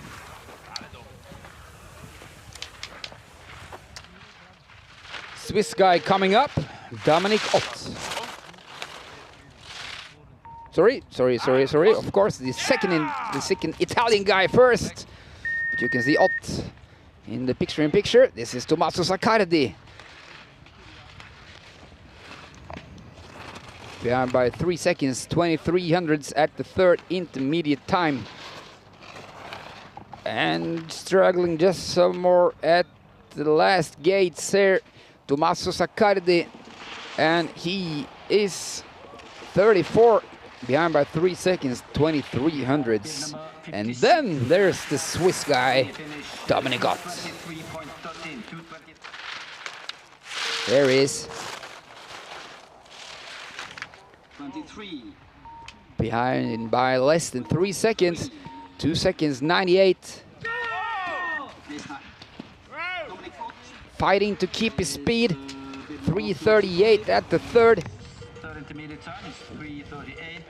Swiss guy coming up, Dominic Ott. Sorry. Of course, the second Italian guy first. But you can see Ott in the picture-in-picture. This is Tommaso Saccardi. Behind by 3 seconds, 23 hundredths at the third intermediate time. And struggling just some more at the last gates here, Tommaso Saccardi. And he is 34, behind by 3 seconds, 23 hundredths. And then there's the Swiss guy, Dominic Ott. There he is. 23. Behind by less than 3 seconds, 2 seconds, 98. Fighting to keep his speed, 3:38 at the third. Third intermediate time is 3:38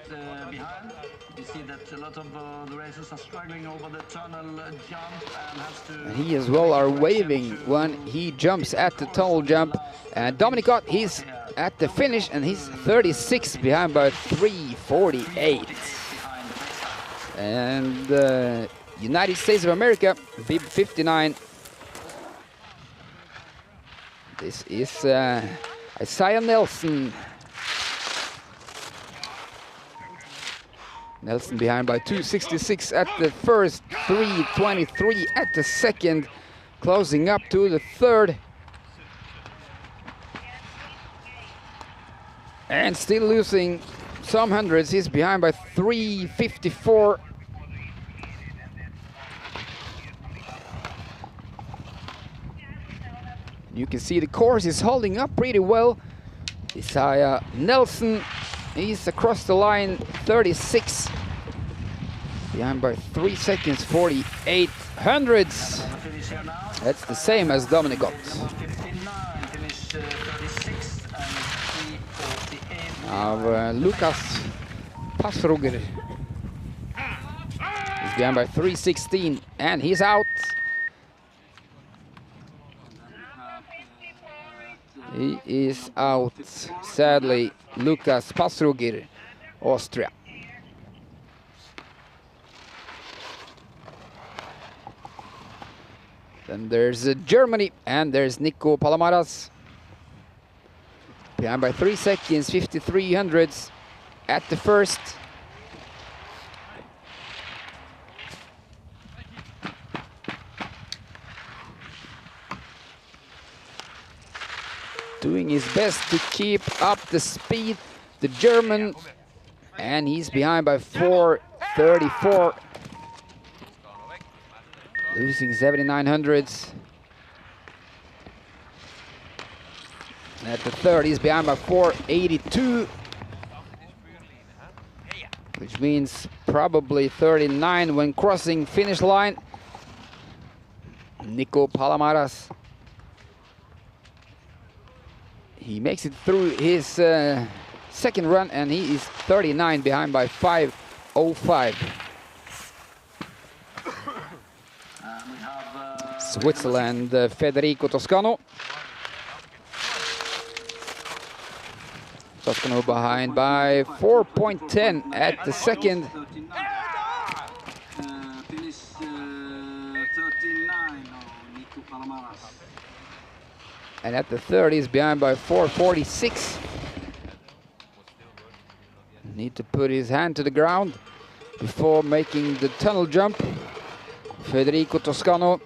behind. You see that a lot of the racers are struggling over the tunnel jump and has to... And he as well are waving when he jumps at the tunnel jump. And Dominic Ott, he's at the finish and he's 36, behind by 3:48. And United States of America, bib 59. This is Isaiah Nelson. Nelson behind by 2:66 at the first, 3:23 at the second, closing up to the third. And still losing some hundreds. He's behind by 3:54. You can see the course is holding up pretty well. Isaiah Nelson, he's across the line, 36. Behind by 3 seconds, 48 hundredths. That's the same as Dominic Ott. Now Lucas Passroger is behind by 3:16 and he's out. He is out, sadly, Lucas Passroger, Austria. Then there's Germany, and there's Nico Palamaras. Behind by 3 seconds, 53 hundredths at the first. Doing his best to keep up the speed, the German, and he's behind by 4:34. Losing 79 hundredths. At the third, he's behind by 4:82, which means probably 39 when crossing finish line. Nico Palamaras. He makes it through his second run, and he is 39 behind by 5:05. Switzerland, Federico Toscano. Toscano behind by 4.10 at the second. Finish 39 on Nico Palamaras. And at the third, he's behind by 4:46. Need to put his hand to the ground before making the tunnel jump. Federico Toscano.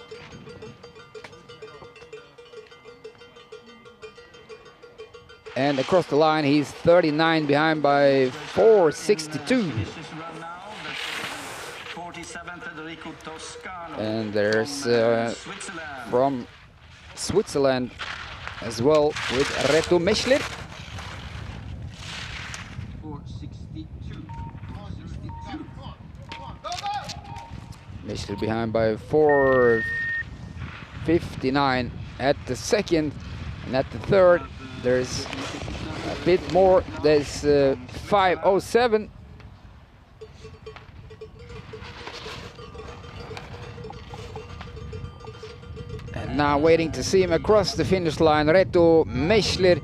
And across the line, he's 39 behind by 4:62. And there's from Switzerland as well with Reto Meschler. 4:62. Meschler behind by 4:59 at the second. And at the third, there's a bit more. There's 5:07. And now waiting to see him across the finish line, Reto Meschler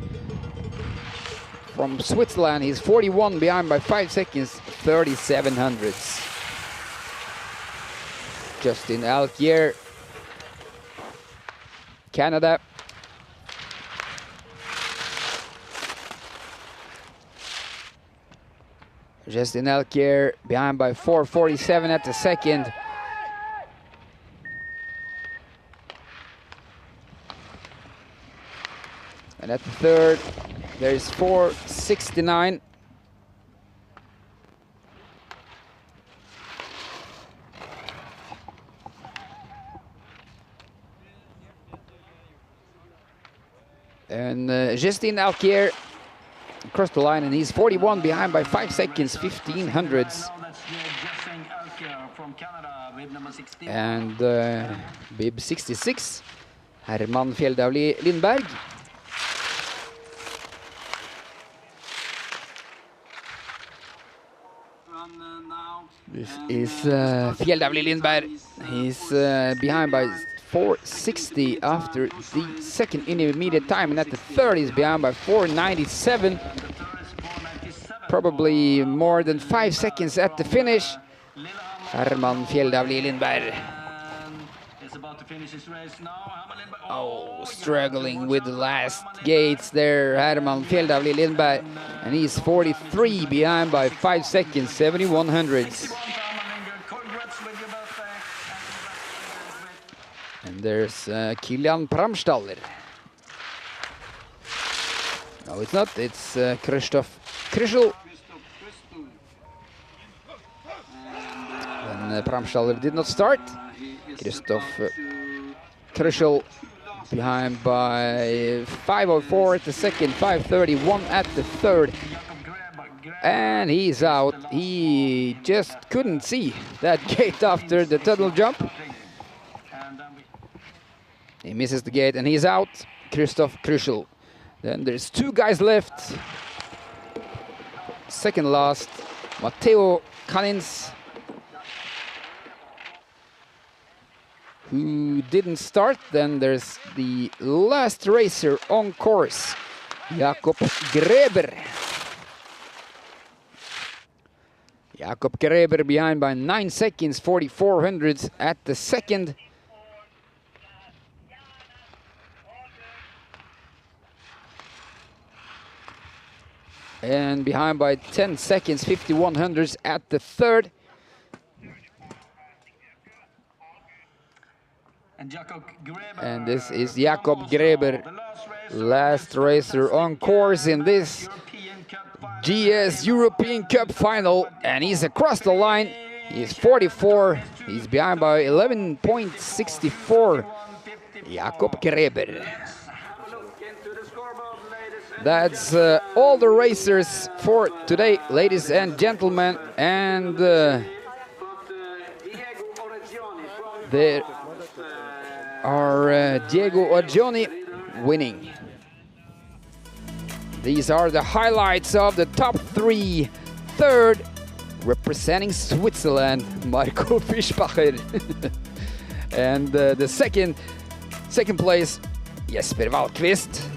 from Switzerland. He's 41 behind by 5 seconds, 37 hundredths. Justin Alquier, Canada. Justin Alquier behind by 4:47 at the second. And at the third, there's 4:69. And Justin Alquier across the line, and he's 41 behind by 5 seconds, 15 hundredths. And bib 66, Herman Fjelldavli Lindberg. This is Fjelldavli Lindberg. He's behind by 4:60 after the second intermediate time, and at the third he's behind by 4:97. Probably more than 5 seconds at the finish. Herman Fjelldavli Lindberg. Oh, struggling with the last gates there, Herman Fjelldavli Lindberg. And he's 43 behind by 5 seconds, 71 hundredths. And there's Kilian Pramstaller. No, it's not. It's Christoph Krischel. And Pramstaller did not start. Christoph Krischel behind by 5:04 at the second, 5:31 at the third. And he's out. He just couldn't see that gate after the tunnel jump. He misses the gate and he's out, Christoph Krischel. Then there's 2 guys left. Second last, Matteo Kanins, who didn't start. Then there's the last racer on course, Jakob Greber. Jakob Greber behind by 9 seconds, 44 hundredths at the second. and behind by 10 seconds, 5100s at the third. And this is Jakob Greber, last racer on course in this GS European Cup final, and he's across the line. He's 44. He's behind by 11.64. Jakob Greber. That's all the racers for today, ladies and gentlemen, and there are Diego Orgioni winning. These are the highlights of the top three. Third, representing Switzerland, Marco Fischbacher. And the second place, Jesper Wahlqvist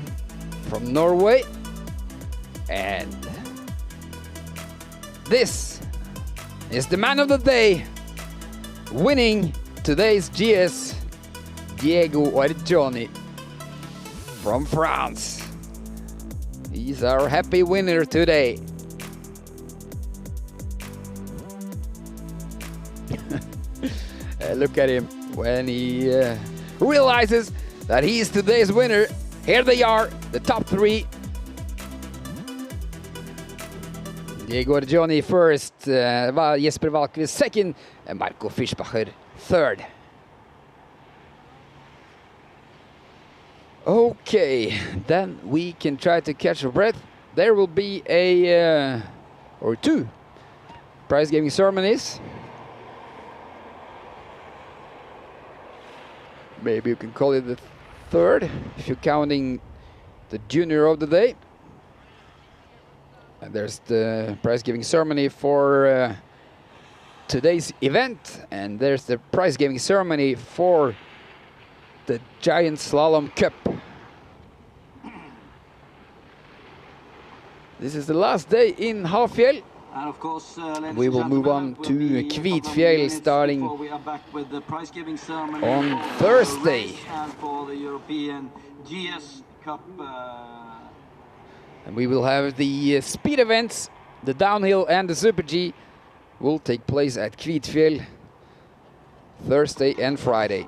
from Norway. And this is the man of the day, winning today's GS, Diego Orgioni from France. He's our happy winner today. Look at him when he realizes that he is today's winner. Here they are, the top three. Diego Orgioni first, Jesper Wahlqvist second, and Marco Fischbacher third. Okay, then we can try to catch our breath. There will be a or two prize giving ceremonies. Maybe you can call it the third if you're counting the junior of the day. And there's the prize giving ceremony for today's event, and there's the prize giving ceremony for the Giant Slalom Cup. This is the last day in Hafjell. And of course, we will move on to Kvitfjell starting on Thursday. And for the European GS Cup. And we will have the speed events, the downhill and the Super G will take place at Kvitfjell Thursday and Friday.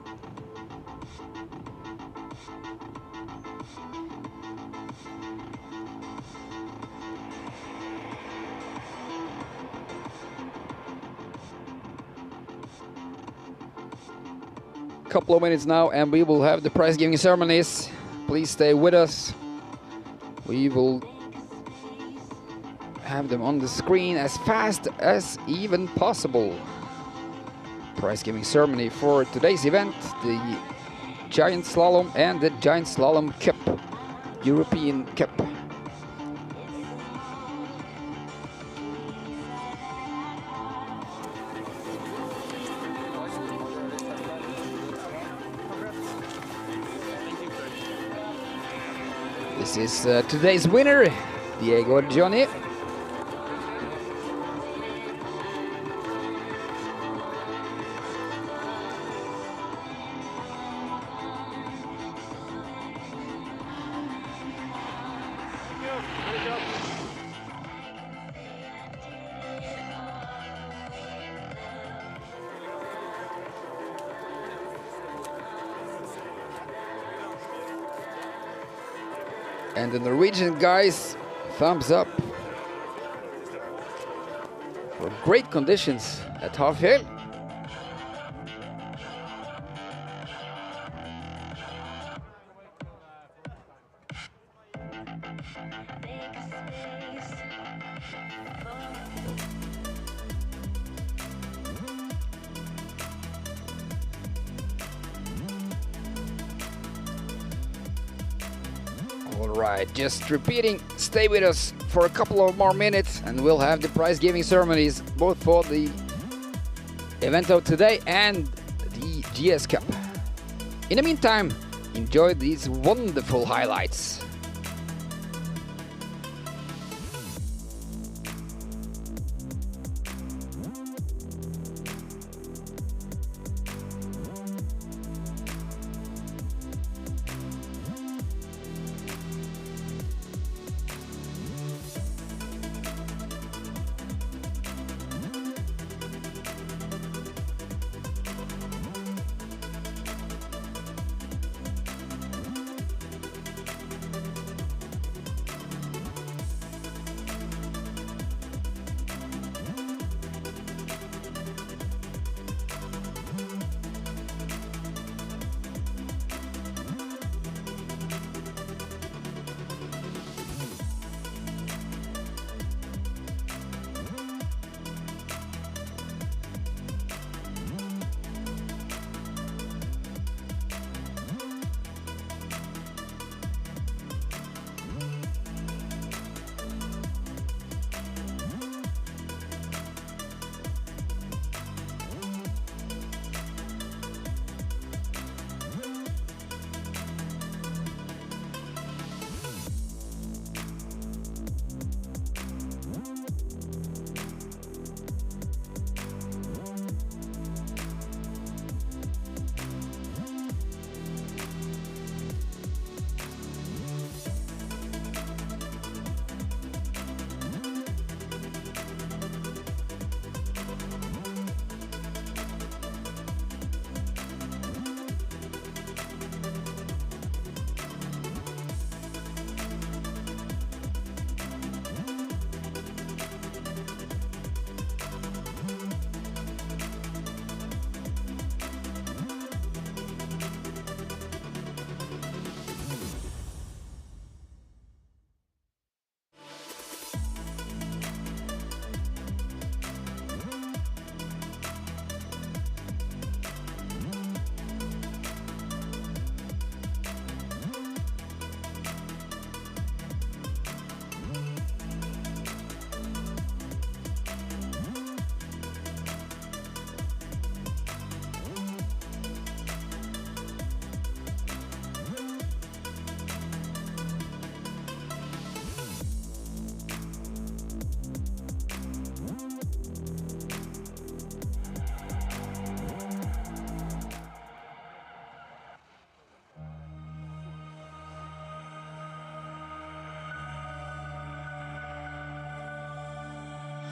Couple of minutes now and we will have the prize giving ceremonies. Please stay with us. We will have them on the screen as fast as even possible. Prize giving ceremony for today's event, the Giant Slalom and the Giant Slalom Cup, European Cup. This is today's winner, Diego Orgioni. And the Norwegian guys, thumbs up for great conditions at Hafjell. Alright, just repeating, stay with us for a couple of more minutes and we'll have the prize giving ceremonies both for the event of today and the GS Cup. In the meantime, enjoy these wonderful highlights.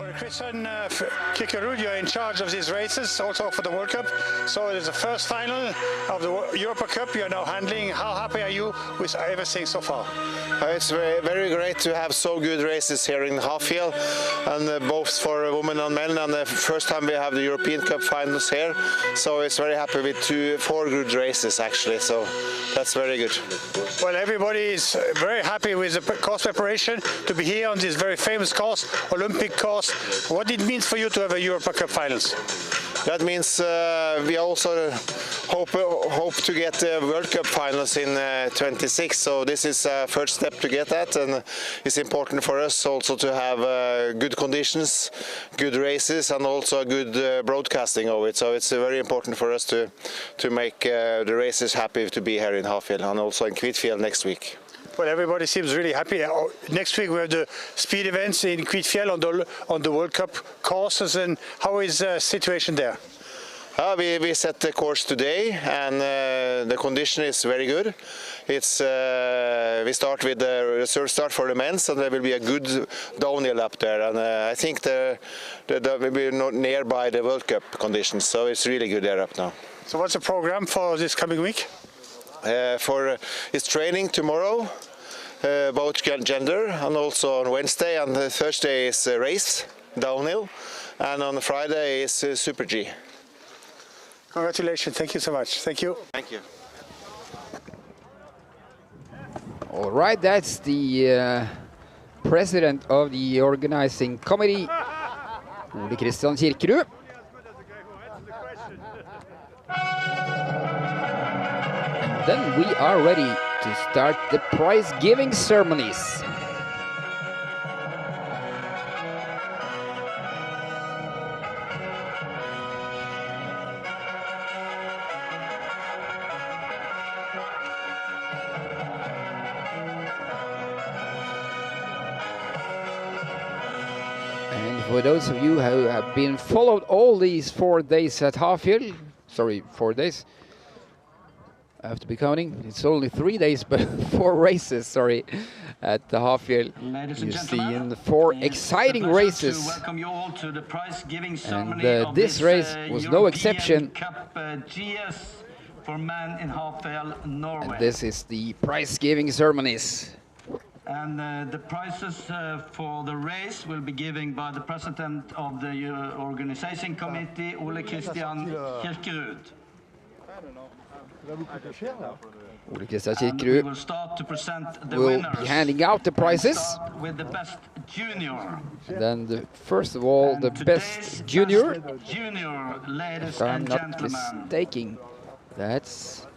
Well, Christian Kikerud, you're in charge of these races, also for the World Cup. So it is the first final of the Europa Cup you're now handling. How happy are you with everything so far? It's very great to have so good races here in Hafjell, and both for women and men. And the first time we have the European Cup finals here, so it's very happy with 4 good races actually. So that's very good. Well, everybody is very happy with the course preparation to be here on this very famous course, Olympic course. What it means for you to have a Europa Cup finals? That means we also hope to get the World Cup finals in 26. So this is a first step to get that, and it's important for us also to have good conditions, good races, and also good broadcasting of it. So it's very important for us to make the races happy to be here in Hafjell and also in Kvitfjell next week. Well, everybody seems really happy. Next week we have the speed events in Kvitfjell on the World Cup courses. And how is the situation there? We set the course today, and the condition is very good. It's we start with the reserve start for the men's, and there will be a good downhill up there. And I think we're not nearby the World Cup conditions, so it's really good there up now. So what's the program for this coming week? It's training tomorrow, about gender, and also on Wednesday and Thursday is a race downhill, and on Friday is Super G. Congratulations! Thank you so much. Thank you. Thank you. All right, that's the president of the organizing committee, Ole Kristian Kirkerud. Then we are ready to start the prize-giving ceremonies. And for those of you who have been followed all these 4 days at Hafjell, sorry, 4 days, I have to be counting. It's only 3 days, but 4 races, sorry, at the Hafjell. You see in the 4 exciting races. And this race was no exception. And this is the prize-giving ceremonies. And the prizes for the race will be given by the president of the organizing committee, Ole Kristian Kirkerud. Ole Kristian Kirkerud will be handing out the prizes. With the best junior. And then, first of all, the best junior. Ladies if I'm and not gentlemen. mistaken, that's,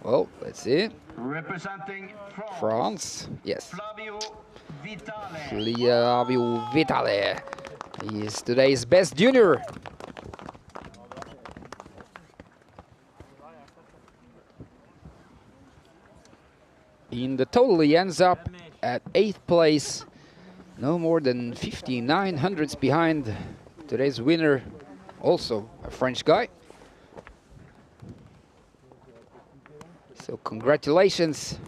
well, let's see. Representing France, yes. Flavio Vitale. Flavio Vitale. He is today's best junior. In the total, he ends up at 8th place, no more than 59 hundredths behind today's winner, also a French guy. So congratulations.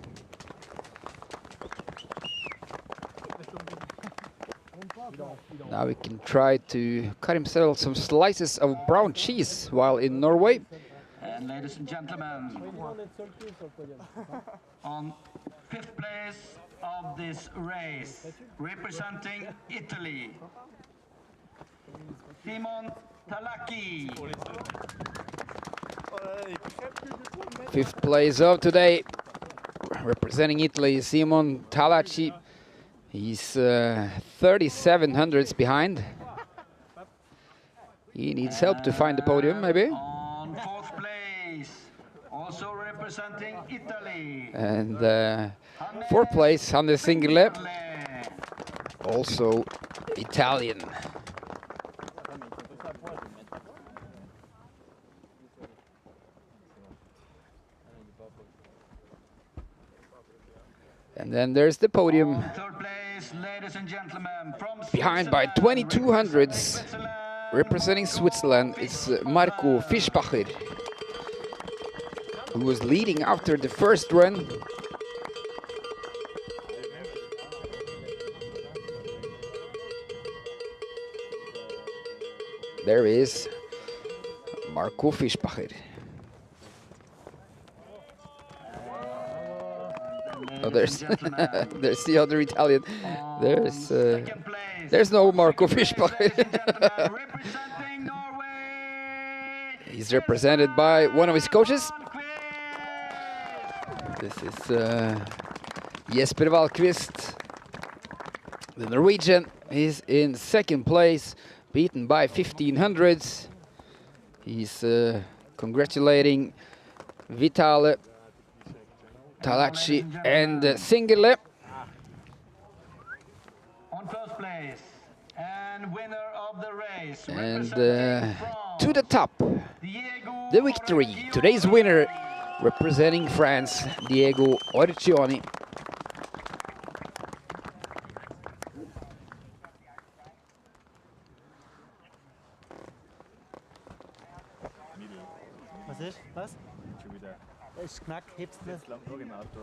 Now we can try to cut himself some slices of brown cheese while in Norway. And ladies and gentlemen, on 5th place of this race, representing Italy, Simon Talaki. 5th place of today, representing Italy, Simon Talaki. He's 37 hundredths behind. He needs help to find the podium, maybe. On 4th place, also representing Italy. And 4th place, Hannes Singerle, also Italian. And then there's the podium. 3rd place, ladies and gentlemen, from Behind by 22 hundredths, representing Switzerland, it's Marco Fischbacher, who was leading after the first run. there is Marco Fischbacher. Oh, there's there's the other Italian. There's no Marco Fischbacher. He's represented by one of his coaches. This is Jesper Valkvist. The Norwegian is in second place, beaten by 1500s. He's congratulating Vitale, Talacci and Singerle. On first place and winner of the race. And to the top, the victory. Today's winner, representing France, Diego Orcioni. Was ist? Was? Schon wieder. Das ist knack, hebst du nicht? Noch im Auto.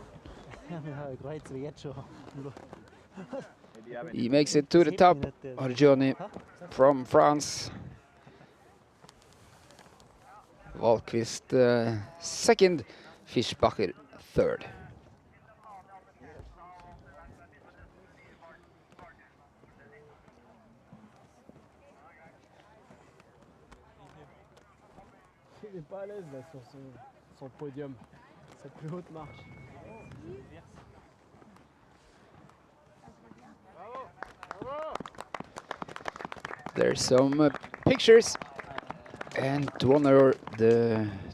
Ja, kreuz wie jetzt schon. He makes it to the top, Orcioni from France. Valkvist second, Fischbacher third. Il n'est pas à l'aise là sur son podium, sa plus haute marche. There's some pictures, and to honor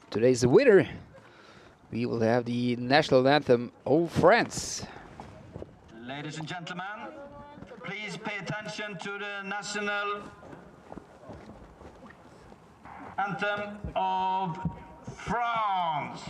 today's winner, we will have the national anthem of France. Ladies and gentlemen, please pay attention to the national anthem of France.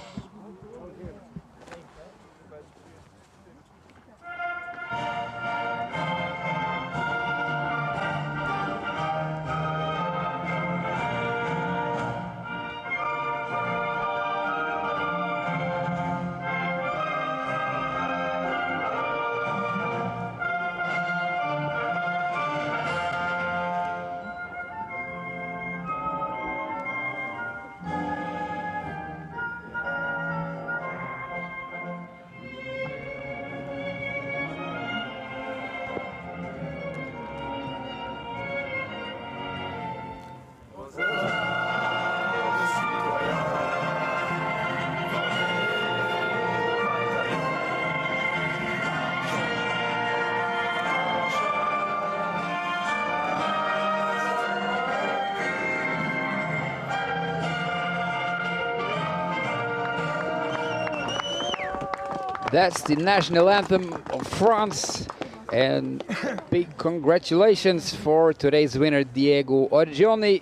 That's the national anthem of France, and big congratulations for today's winner, Diego Orcioni,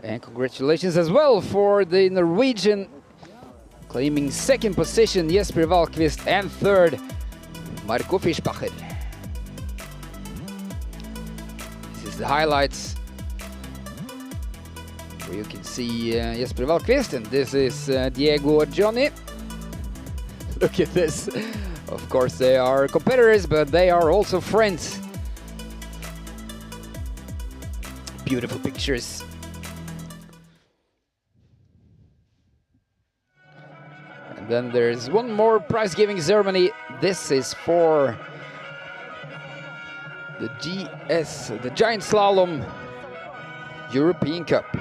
and congratulations as well for the Norwegian, claiming second position, Jesper Valkvist, and third, Marco Fischbacher. This is the highlights, where you can see Jesper Valkvist, and this is Diego Orcioni. Look at this. Of course, they are competitors, but they are also friends. Beautiful pictures. And then there's one more prize-giving ceremony. This is for the GS, the Giant Slalom European Cup.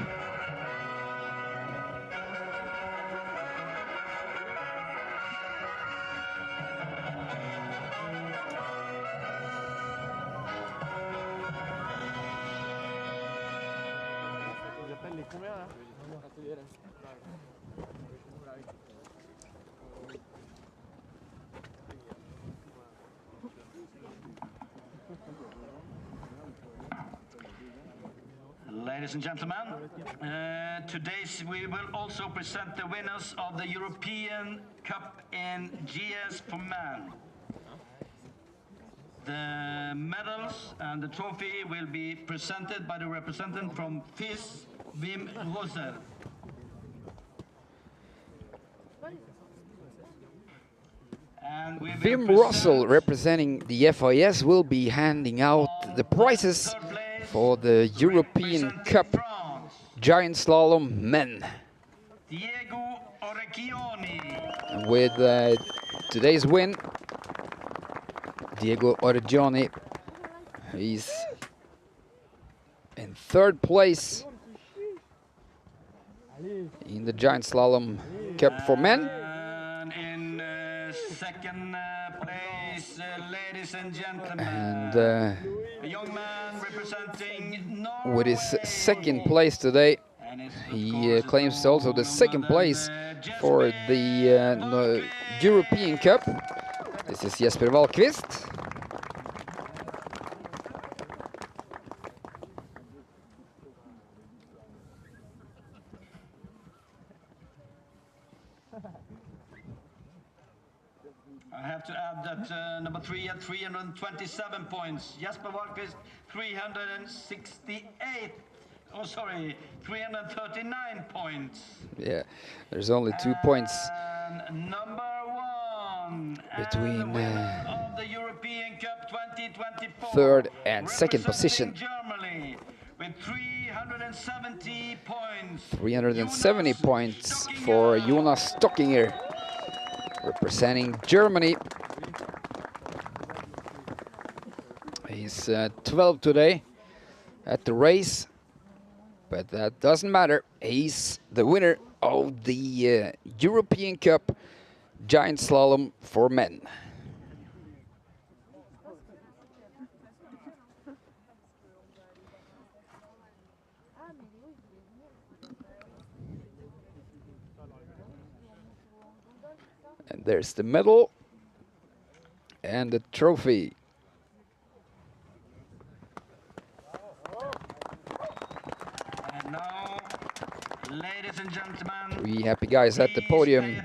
Ladies and gentlemen, today we will also present the winners of the European Cup in GS for men. The medals and the trophy will be presented by the representative from FIS, Wim Rosel. Wim Russell, representing the FIS, will be handing out the prizes for the European Cup Giant Slalom Men. Diego Orecchioni. And with today's win, Diego Oreggioni, he's in 3rd place in the Giant Slalom Cup for men. And in 2nd place, ladies and gentlemen, And a young man representing Norway. with his 2nd place today, he claims also the 2nd place for the European Cup. This is Jesper Wahlqvist. I have to add that number 3 at 327 points. Jesper Wahlqvist 368. Oh, sorry, 339 points. Yeah, there's only 2 points And number 1 between of the European Cup 2024. 3rd and 2nd position. Germany with 370 points. 370 points for Jonas Stockinger, representing Germany. He's 12 today at the race, but that doesn't matter. He's the winner of the European Cup Giant Slalom for men. And there's the medal and the trophy. And now, ladies and gentlemen, 3 happy guys at the podium.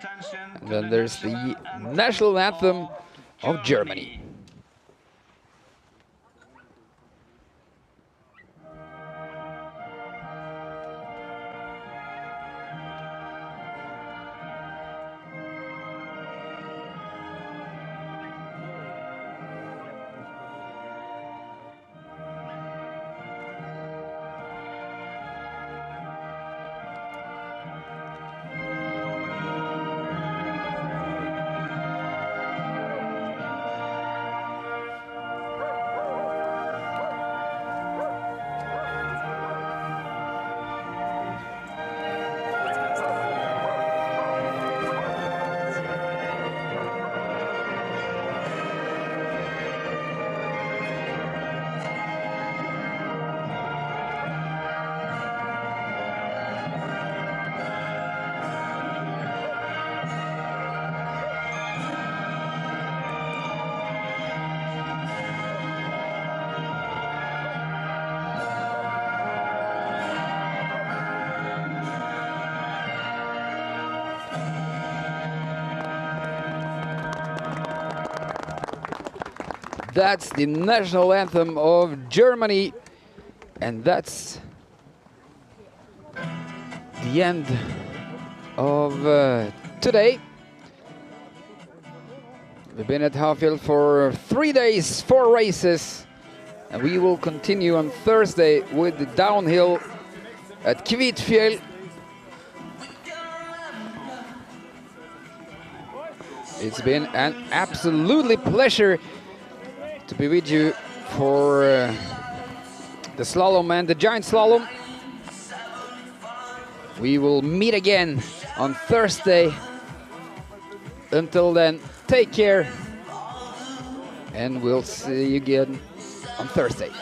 And then there's the national anthem of Germany. That's the national anthem of Germany, and that's the end of today. We've been at Hafjell for 3 days, 4 races, and we will continue on Thursday with the downhill at Kvitfjell. It's been an absolutely pleasure to be with you for the slalom and the giant slalom. We will meet again on Thursday. Until then, take care, and we'll see you again on Thursday.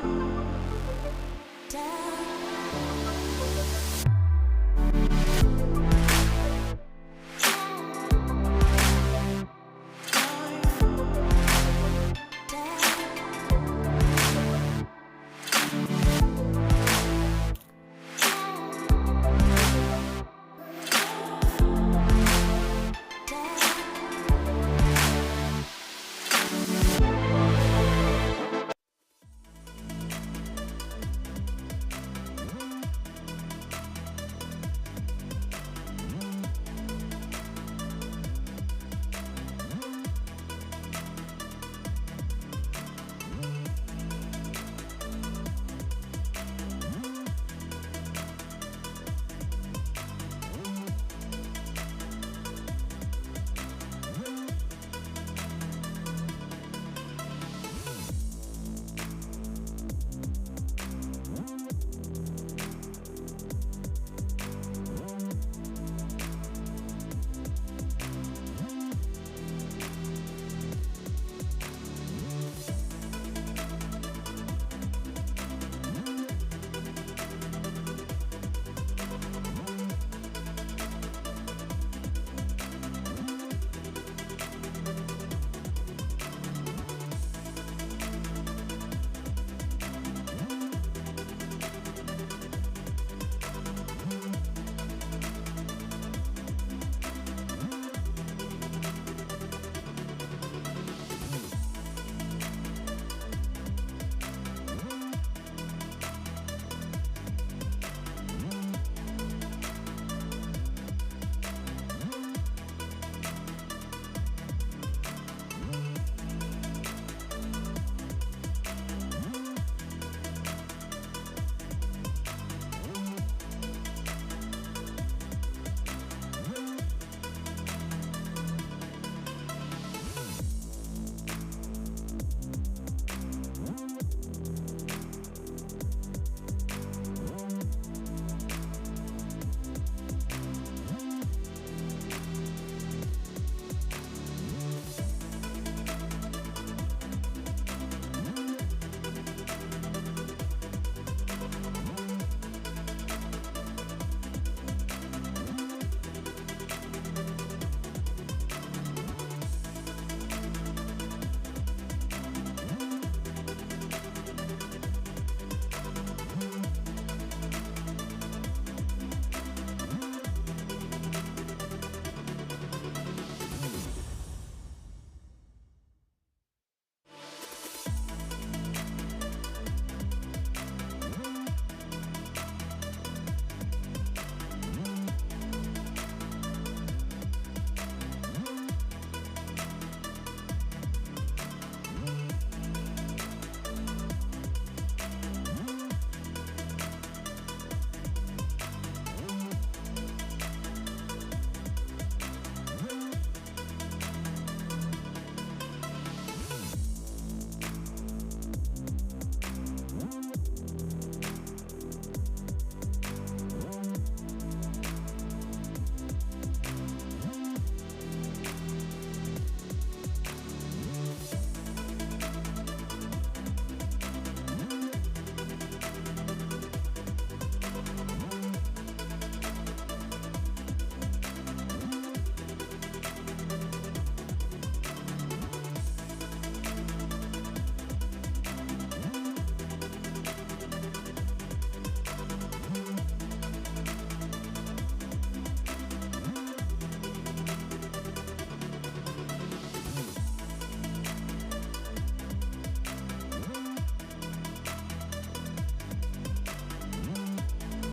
Bye.